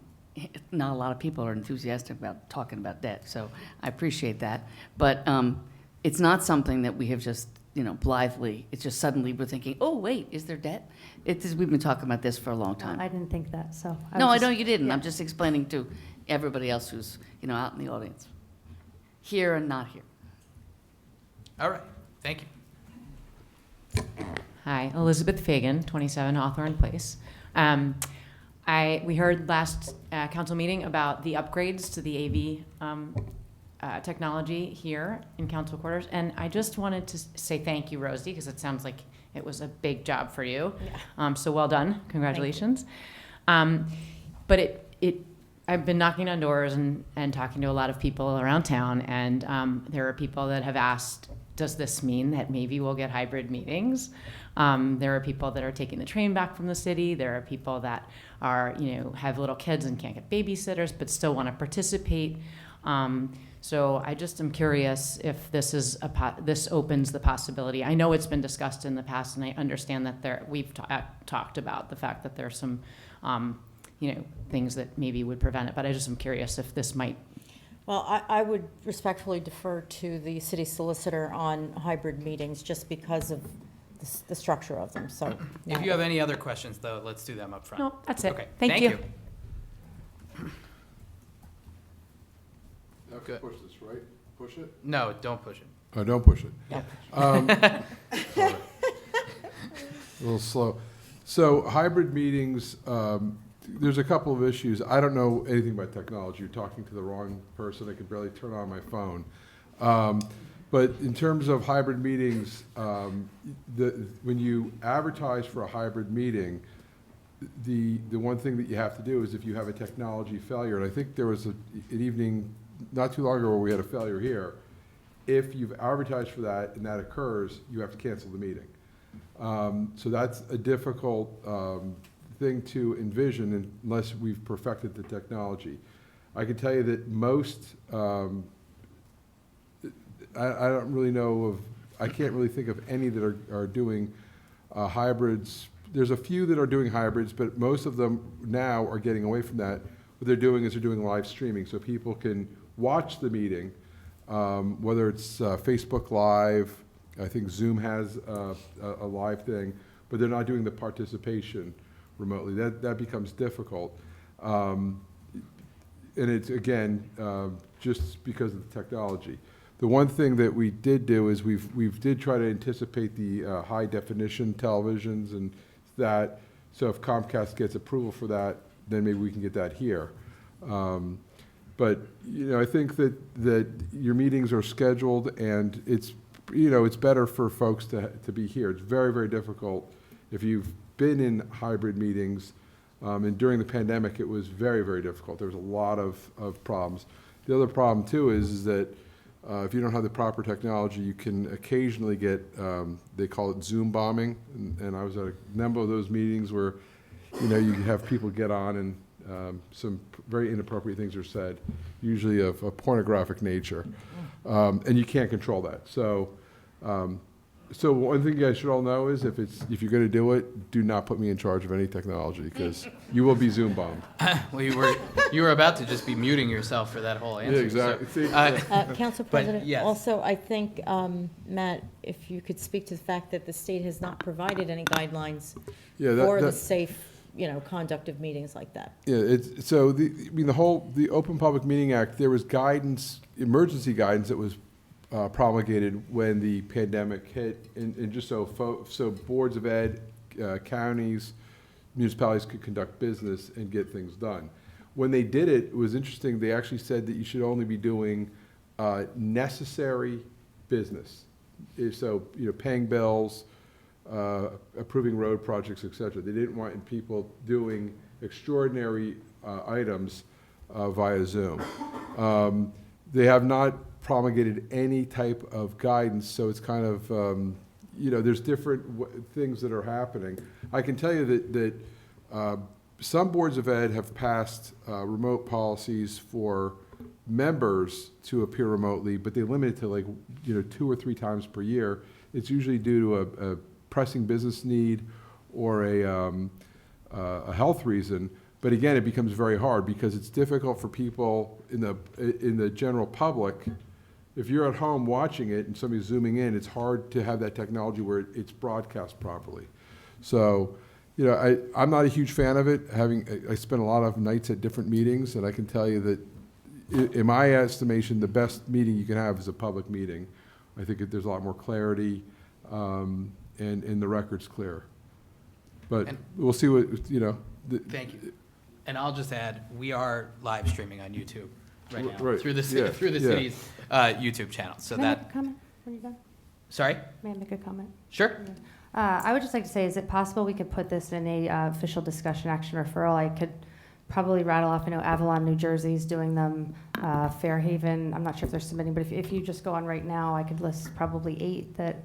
not a lot of people are enthusiastic about talking about debt, so I appreciate that. But it's not something that we have just, you know, blithely, it's just suddenly we're thinking, oh, wait, is there debt? We've been talking about this for a long time. I didn't think that, so. No, I know you didn't. I'm just explaining to everybody else who's, you know, out in the audience, here and not here. All right, thank you. Hi, Elizabeth Fagan, 27 Hawthorne Place. We heard last council meeting about the upgrades to the AV technology here in council quarters, and I just wanted to say thank you, Rosie, because it sounds like it was a big job for you. Yeah. So well done, congratulations. But I've been knocking on doors and talking to a lot of people around town, and there are people that have asked, does this mean that maybe we'll get hybrid meetings? There are people that are taking the train back from the city. There are people that are, you know, have little kids and can't get babysitters, but still want to participate. So I just am curious if this is this opens the possibility. I know it's been discussed in the past, and I understand that we've talked about the fact that there's some, you know, things that maybe would prevent it. But I just am curious if this might. Well, I would respectfully defer to the city solicitor on hybrid meetings just because of the structure of them, so. If you have any other questions, though, let's do them up front. No, that's it. Okay, Thank you. You have to push this, right? Push it? No, don't push it. Oh, don't push it. Yeah. A little slow. So hybrid meetings, there's a couple of issues. I don't know anything about technology. You're talking to the wrong person. I can barely turn on my phone. But in terms of hybrid meetings, when you advertise for a hybrid meeting, the one thing that you have to do is if you have a technology failure, and I think there was an evening not too long ago where we had a failure here, if you've advertised for that and that occurs, you have to cancel the meeting. So that's a difficult thing to envision unless we've perfected the technology. I can tell you that most, I don't really know of, I can't really think of any that are doing hybrids. There's a few that are doing hybrids, but most of them now are getting away from that. What they're doing is they're doing live streaming, so people can watch the meeting, whether it's Facebook Live, I think Zoom has a live thing, but they're not doing the participation remotely. That becomes difficult. and it's, again, just because of the technology. The one thing that we did do is we've did try to anticipate the high definition televisions and that, so if Comcast gets approval for that, then maybe we can get that here. But, I think that your meetings are scheduled, and it's, it's better for folks to be here. It's very, very difficult if you've been in hybrid meetings, and during the pandemic, it was very, very difficult. There was a lot of problems. The other problem, too, is that if you don't have the proper technology, you can occasionally get, they call it Zoom bombing, and I was at a number of those meetings where, you have people get on and some very inappropriate things are said, usually of a pornographic nature, and you can't control that. So, so one thing you guys should all know is if you're going to do it, do not put me in charge of any technology, because you will be Zoom bombed. Well, you were about to just be muting yourself for that whole answer. Yeah, exactly. So, Council but President, yes. also, I think, Matt, if you could speak to the fact that the state has not provided any guidelines for the safe, conduct of meetings like that. Yeah, so the Open Public Meeting Act, there was guidance, emergency guidance that was promulgated when the pandemic hit, and just so boards of ed, counties, municipalities could conduct business and get things done. When they did it, it was interesting. They actually said that you should only be doing necessary business. So, paying bills, approving road projects, et cetera. They didn't want people doing extraordinary items via Zoom. They have not promulgated any type of guidance, so it's kind of, there's different things that are happening. I can tell you that some boards of ed have passed remote policies for members to appear remotely, but they limit it to 2 or 3 times per year. It's usually due to a pressing business need or a health reason. But again, it becomes very hard because it's difficult for people in the general public. If you're at home watching it and somebody's zooming in, it's hard to have that technology where it's broadcast properly. So, I'm not a huge fan of it. I spent a lot of nights at different meetings, and I can tell you that, in my estimation, the best meeting you can have is a public meeting. I think there's a lot more clarity, and the record's clear. But we'll see what, Thank you. And I'll just add, we are live streaming on YouTube right now Right. through the Yeah. city's YouTube channel. So May I that. make a comment when you're done? Sorry. May I make a comment? Sure. I would just like to say, is it possible we could put this in a official discussion action referral? I could probably rattle off, Avalon, New Jersey's doing them, Fairhaven, I'm not sure if they're submitting, but if you just go on right now, I could list probably 8 that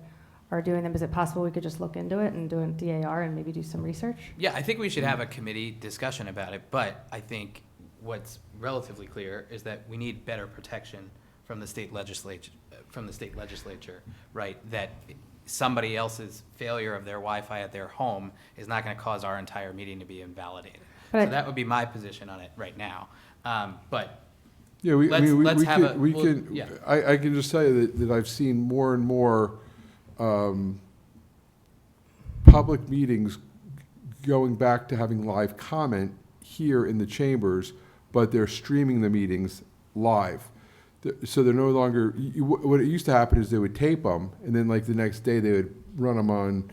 are doing them. Is it possible we could just look into it and do a DAR and maybe do some research? Yeah, I think we should have a committee discussion about it, but I think what's relatively clear is that we need better protection from the state legislature, right? That somebody else's failure of their Wi-Fi at their home is not going to cause our entire meeting to be invalidated. So that would be my position on it right now. But yeah, I can just tell you that I've seen more and more public meetings going back to having live comment here in the chambers, but they're streaming the meetings live. So they're no longer, what it used to happen is they would tape them, and then the next day they would run them on,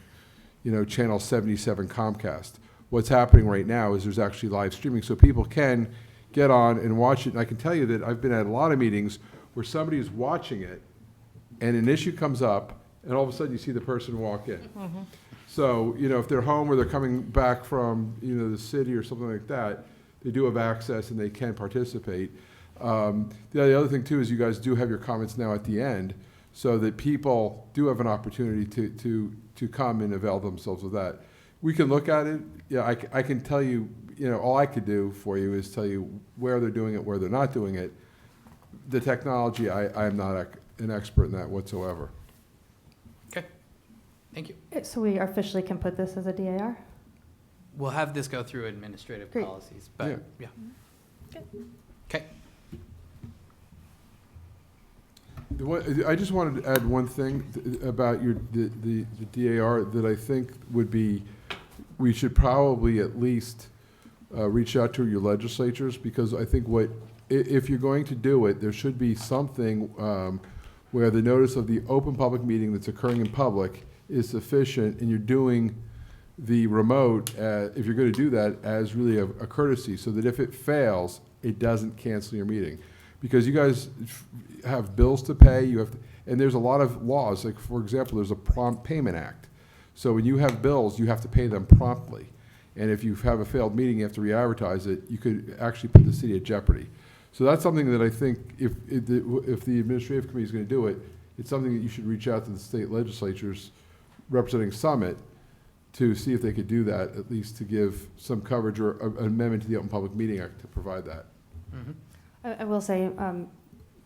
channel 77 Comcast. What's happening right now is there's actually live streaming, so people can get on and watch it. And I can tell you that I've been at a lot of meetings where somebody is watching it, and an issue comes up, and all of a sudden you see the person walk in. Mm-hmm. So, if they're home or they're coming back from, the city or something like that, they do have access and they can participate. The other thing too is you guys do have your comments now at the end, so that people do have an opportunity to come and avail themselves of that. We can look at it. Yeah, I can tell you, all I could do for you is tell you where they're doing it, where they're not doing it. The technology, I am not an expert in that whatsoever. Okay, thank you. So we officially can put this as a DAR? We'll have this go through administrative Great. policies, but yeah. Okay. I just wanted to add one thing about the DAR that I think would be, we should probably at least reach out to your legislatures, because I think what if you're going to do it, there should be something where the notice of the open public meeting that's occurring in public is sufficient, and you're doing the remote, if you're going to do that, as really a courtesy, so that if it fails, it doesn't cancel your meeting. Because you guys have bills to pay, and there's a lot of laws, like for example, there's a Prompt Payment Act. So when you have bills, you have to pay them promptly. And if you have a failed meeting, you have to re-advertise it, you could actually put the city at jeopardy. So that's something that I think if the administrative committee is going to do it, it's something that you should reach out to the state legislatures representing Summit to see if they could do that, at least to give some coverage or an amendment to the Open Public Meeting Act to provide that. I will say,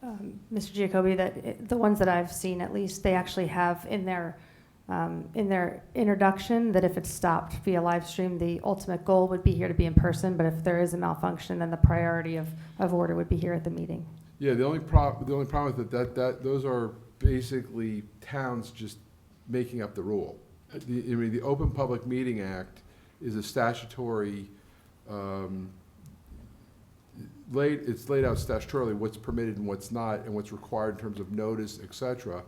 Mr. Giacobbe, that the ones that I've seen, at least, they actually have in their introduction that if it's stopped via live stream, the ultimate goal would be here to be in person, but if there is a malfunction, then the priority of order would be here at the meeting. Yeah, the only problem with that those are basically towns just making up the rule. The Open Public Meeting Act is a statutory, it's laid out statutorily what's permitted and what's not, and what's required in terms of notice, et cetera.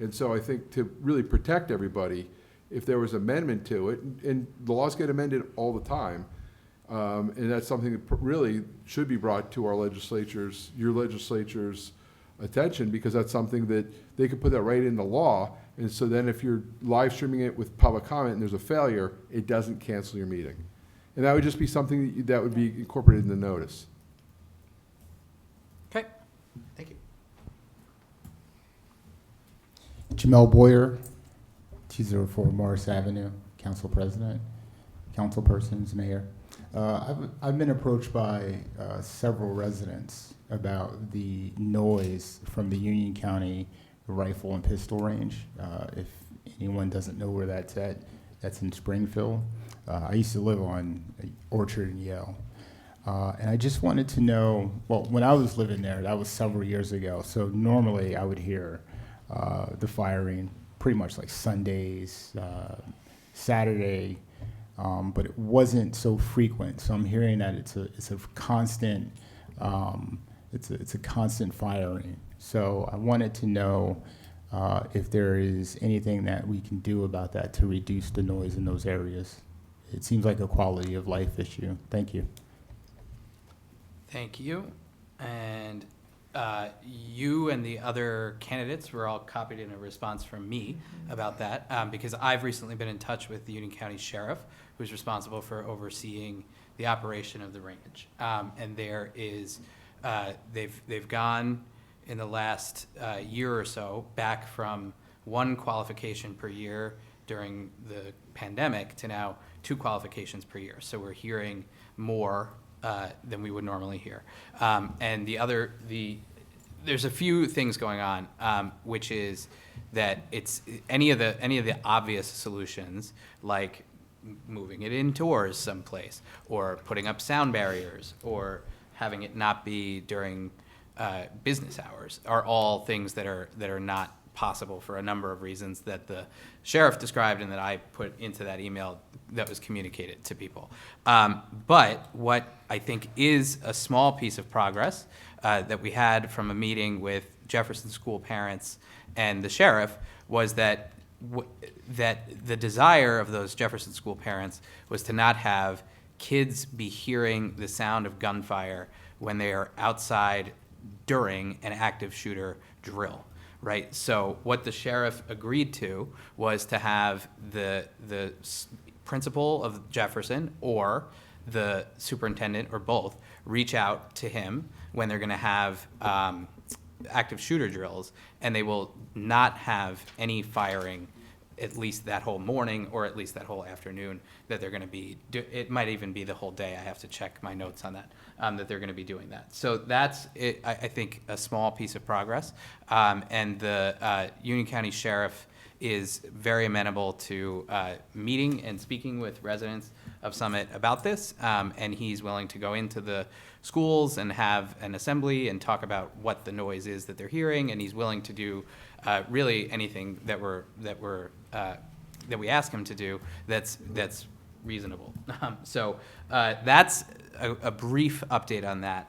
And so I think to really protect everybody, if there was amendment to it, and the laws get amended all the time, and that's something that really should be brought to our legislatures, your legislature's attention, because that's something that they could put that right in the law. And so then if you're live streaming it with public comment and there's a failure, it doesn't cancel your meeting. And that would just be something that would be incorporated in the notice. Okay, thank you. Jamel Boyer, 204 Morris Avenue, Council President, Council Persons, Mayor. I've been approached by several residents about the noise from the Union County rifle and pistol range. If anyone doesn't know where that's at, that's in Springfield. I used to live on Orchard and Yale. And I just wanted to know, well, when I was living there, that was several years ago, so normally I would hear the firing pretty much like Sundays, Saturday, but it wasn't so frequent. So I'm hearing that it's a constant, it's a constant firing. So I wanted to know if there is anything that we can do about that to reduce the noise in those areas. It seems like a quality of life issue. Thank you. Thank you. And you and the other candidates were all copied in a response from me about that, because I've recently been in touch with the Union County Sheriff, who's responsible for overseeing the operation of the range. And there is, they've gone in the last year or so back from 1 qualification per year during the pandemic to now 2 qualifications per year. So we're hearing more than we would normally hear. And there's a few things going on, which is that it's any of the obvious solutions, like moving it indoors someplace, or putting up sound barriers, or having it not be during business hours, are all things that are not possible for a number of reasons that the sheriff described and that I put into that email that was communicated to people. But what I think is a small piece of progress that we had from a meeting with Jefferson School parents and the sheriff was that the desire of those Jefferson School parents was to not have kids be hearing the sound of gunfire when they are outside during an active shooter drill. Right. So what the sheriff agreed to was to have the principal of Jefferson or the superintendent or both reach out to him when they're going to have active shooter drills, and they will not have any firing at least that whole morning or at least that whole afternoon that they're going to be. It might even be the whole day. I have to check my notes on that. That they're going to be doing that. So that's, I think, a small piece of progress. And the Union County Sheriff is very amenable to meeting and speaking with residents of Summit about this. And he's willing to go into the schools and have an assembly and talk about what the noise is that they're hearing. And he's willing to do really anything that we ask him to do that's reasonable. So that's a brief update on that.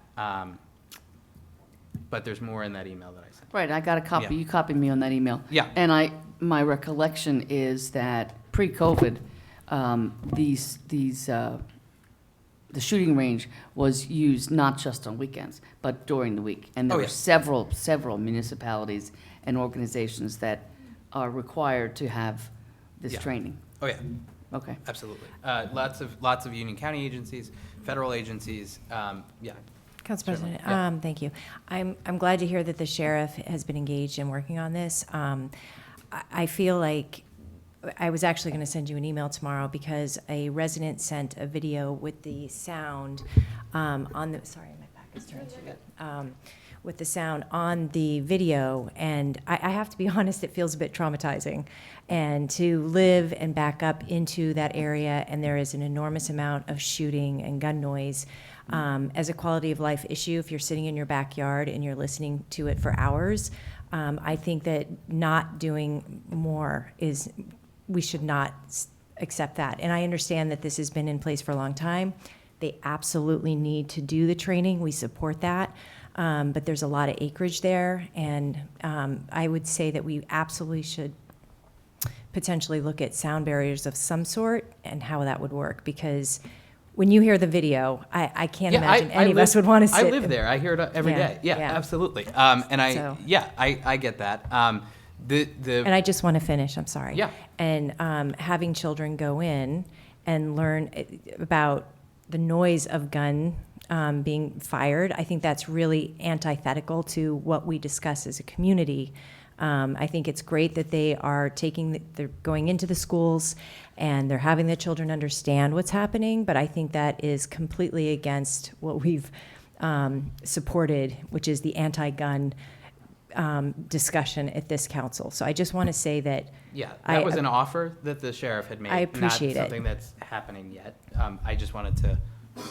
but there's more in that email that I sent. Right, I got a copy, Yeah. you copied me on that email. Yeah. And my recollection is that pre-COVID, the shooting range was used not just on weekends, but during the week. And there Oh, were yeah. several municipalities and organizations that are required to have this Yeah. training. Oh, yeah. Okay. Absolutely. Lots of Union County agencies, federal agencies, yeah. Council Certainly. President, Yeah. thank you. I'm glad to hear that the sheriff has been engaged in working on this. I feel like I was actually going to send you an email tomorrow because a resident sent a video with the sound on the, sorry, my back is turned to it. With the sound on the video, and I have to be honest, it feels a bit traumatizing. And to live and back up into that area, and there is an enormous amount of shooting and gun noise, as a quality of life issue, if you're sitting in your backyard and you're listening to it for hours, I think that not doing more is, we should not accept that. And I understand that this has been in place for a long time. They absolutely need to do the training. We support that. But there's a lot of acreage there. And I would say that we absolutely should potentially look at sound barriers of some sort and how that would work. Because when you hear the video, I can't imagine any of us would want to sit. I live there. I hear it every day. Yeah, absolutely. And I get that. And I just want to finish, I'm sorry. Yeah. And having children go in and learn about the noise of gun being fired, I think that's really antithetical to what we discuss as a community. I think it's great that they are they're going into the schools and they're having the children understand what's happening, but I think that is completely against what we've supported, which is the anti-gun discussion at this council. So I just want to say that. Yeah, that was an offer that the sheriff had made. I appreciate not it. something that's happening yet. I just wanted to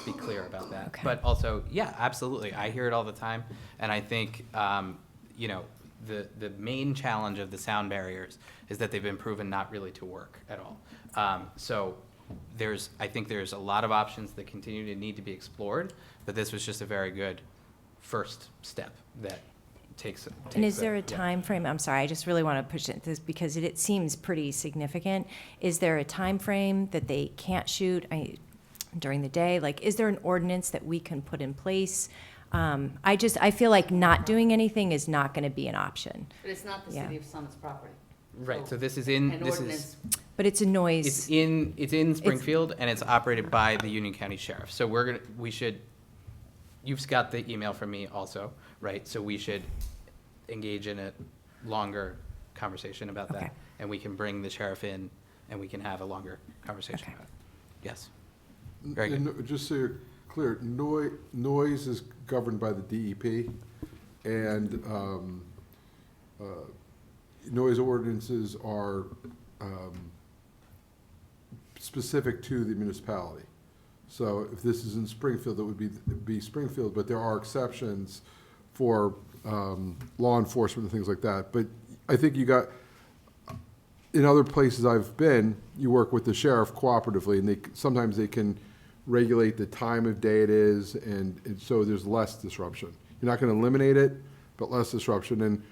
be clear about that. Okay. But also, yeah, absolutely. I hear it all the time. And I think, the main challenge of the sound barriers is that they've been proven not really to work at all. So I think there's a lot of options that continue to need to be explored, but this was just a very good first step that takes And is there a time frame? I'm sorry, I just really want to push this because it seems pretty significant. Is there a time frame that they can't shoot during the day? Like, is there an ordinance that we can put in place? I feel like not doing anything is not going to be an option. But it's not the city of Summit's property. Right, so this is in, But it's a noise. It's in Springfield, and it's operated by the Union County Sheriff. So you've got the email from me also, right? So we should engage in a longer conversation about that. And we can bring the sheriff in, and we can have a longer conversation about it. Yes. Very good. And just so you're clear, noise is governed by the DEP, and noise ordinances are specific to the municipality. So if this is in Springfield, it would be Springfield, but there are exceptions for law enforcement and things like that. But I think in other places I've been, you work with the sheriff cooperatively, and sometimes they can regulate the time of day it is, and so there's less disruption. You're not going to eliminate it, but less disruption. And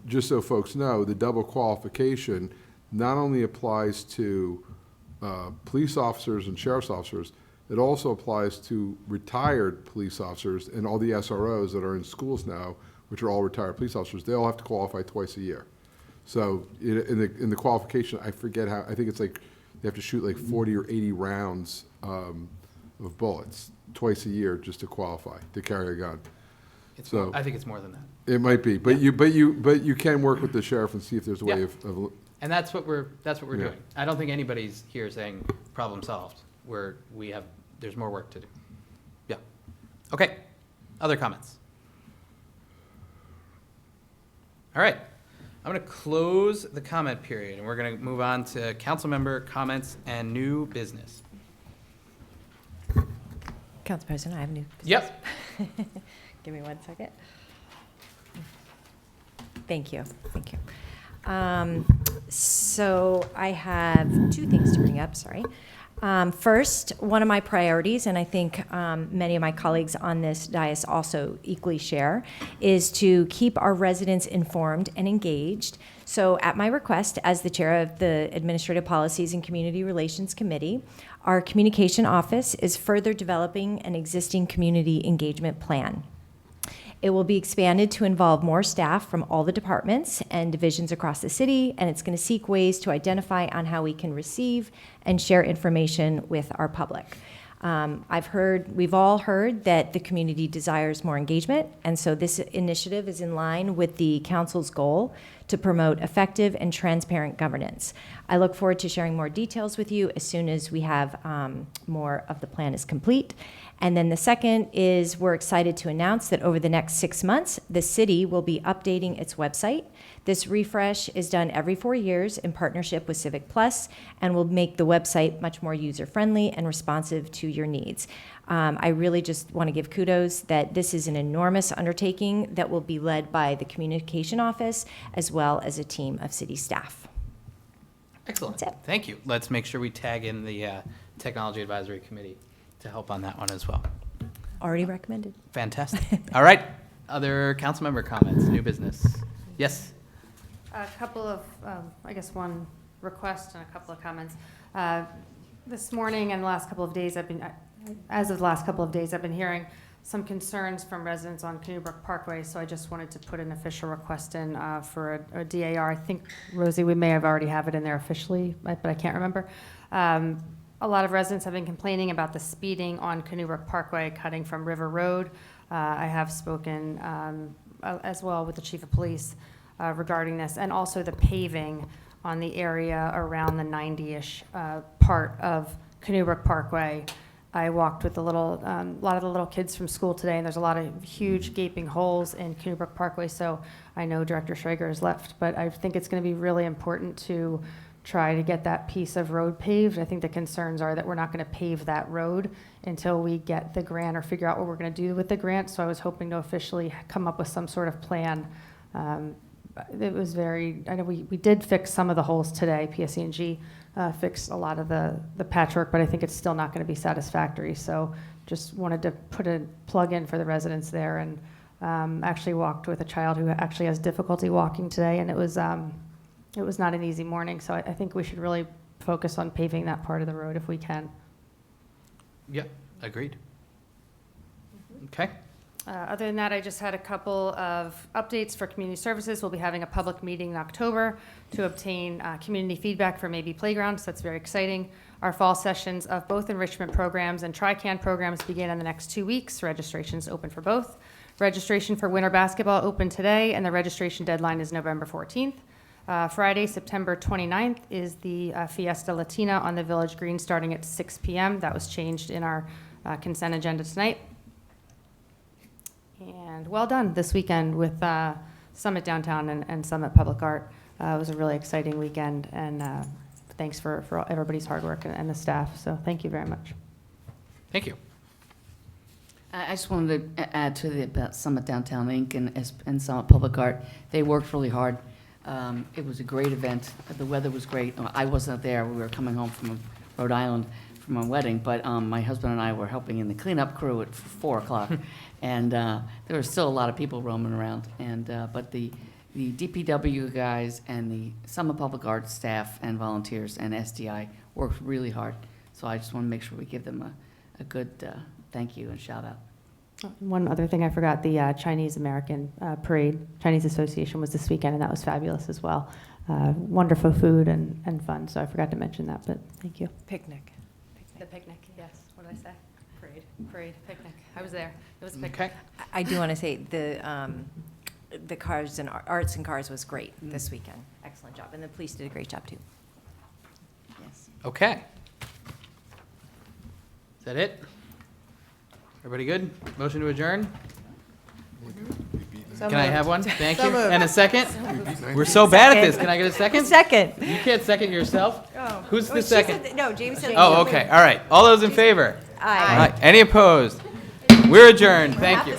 just so folks know, the double qualification not only applies to police officers and sheriff's officers, it also applies to retired police officers and all the SROs that are in schools now, which are all retired police officers. They all have to qualify twice a year. So in the qualification, I forget how, I think it's like they have to shoot like 40 or 80 rounds of bullets twice a year just to qualify to carry a gun. I think it's more than that. It might be, but you can work with the sheriff and see if there's a way of And that's what we're doing. I don't think anybody's here saying problem solved. There's more work to do. Yeah. Okay. Other comments? All right. I'm going to close the comment period, and we're going to move on to council member comments and new business. Council President, I have new business. Yep. Give me 1 second. Thank you. So I have 2 things to bring up, sorry. First, one of my priorities, and I think many of my colleagues on this dais also equally share, is to keep our residents informed and engaged. So at my request, as the chair of the Administrative Policies and Community Relations Committee, our communication office is further developing an existing community engagement plan. It will be expanded to involve more staff from all the departments and divisions across the city, and it's going to seek ways to identify on how we can receive and share information with our public. We've all heard that the community desires more engagement, and so this initiative is in line with the council's goal to promote effective and transparent governance. I look forward to sharing more details with you as soon as we have more of the plan is complete. And then the second is we're excited to announce that over the next 6 months, the city will be updating its website. This refresh is done every 4 years in partnership with Civic Plus and will make the website much more user-friendly and responsive to your needs. I really just want to give kudos that this is an enormous undertaking that will be led by the communication office as well as a team of city staff. Excellent. That's it. Thank you. Let's make sure we tag in the Technology Advisory Committee to help on that one as well. Already recommended. Fantastic. All right. Other council member comments, new business? Yes. A couple of, I guess, one request and a couple of comments. This morning and the last couple of days, I've been hearing some concerns from residents on Canoe Brook Parkway, so I just wanted to put an official request in for a DAR. I think, Rosie, we may have already have it in there officially, but I can't remember. A lot of residents have been complaining about the speeding on Canoe Brook Parkway cutting from River Road. I have spoken as well with the chief of police regarding this, and also the paving on the area around the 90-ish part of Canoe Brook Parkway. I walked with a lot of the little kids from school today, and there's a lot of huge gaping holes in Canoe Brook Parkway, so I know Director Schrager has left, but I think it's going to be really important to try to get that piece of road paved. I think the concerns are that we're not going to pave that road until we get the grant or figure out what we're going to do with the grant, so I was hoping to officially come up with some sort of plan. It was I know we did fix some of the holes today. PSE&G fixed a lot of the patchwork, but I think it's still not going to be satisfactory. So just wanted to put a plug in for the residents there, and actually walked with a child who actually has difficulty walking today, and it was not an easy morning. So I think we should really focus on paving that part of the road if we can. Yeah, agreed. Okay. Other than that, I just had a couple of updates for community services. We'll be having a public meeting in October to obtain community feedback for Maybe Playgrounds. That's very exciting. Our fall sessions of both enrichment programs and Tri-Can programs begin in the next 2 weeks. Registration is open for both. Registration for winter basketball opened today, and the registration deadline is November 14th. Friday, September 29th is the Fiesta Latina on the Village Green starting at 6 p.m. That was changed in our consent agenda tonight. And well done this weekend with Summit Downtown and Summit Public Art. It was a really exciting weekend, and thanks for everybody's hard work and the staff. So thank you very much. Thank you. I just wanted to add to the Summit Downtown Inc. and Summit Public Art. They worked really hard. It was a great event. The weather was great. I wasn't there. We were coming home from Rhode Island from a wedding, but my husband and I were helping in the cleanup crew at 4 o'clock. And there were still a lot of people roaming around. But the DPW guys and the Summit Public Art staff and volunteers and SDI worked really hard. So I just want to make sure we give them a good thank you and shout out. One other thing I forgot, the Chinese American Parade, Chinese Association was this weekend, and that was fabulous as well. Wonderful food and fun, so I forgot to mention that, but thank you. Picnic. The picnic, yes. What did I say? Parade, picnic. I was there. It was a picnic. Okay. I do want to say the cars and arts and cars was great this weekend. Excellent job, and the police did a great job too. Yes. Okay. Is that it? Everybody good? Motion to adjourn? Can I have one? Thank you. And a second? We're so bad at this. Can I get a second? Second. You can't second yourself? Oh. Who's Oh, the she second? said no, James said Oh, no. okay. All right. All those in favor? Aye. Any opposed? We're adjourned. Thank you.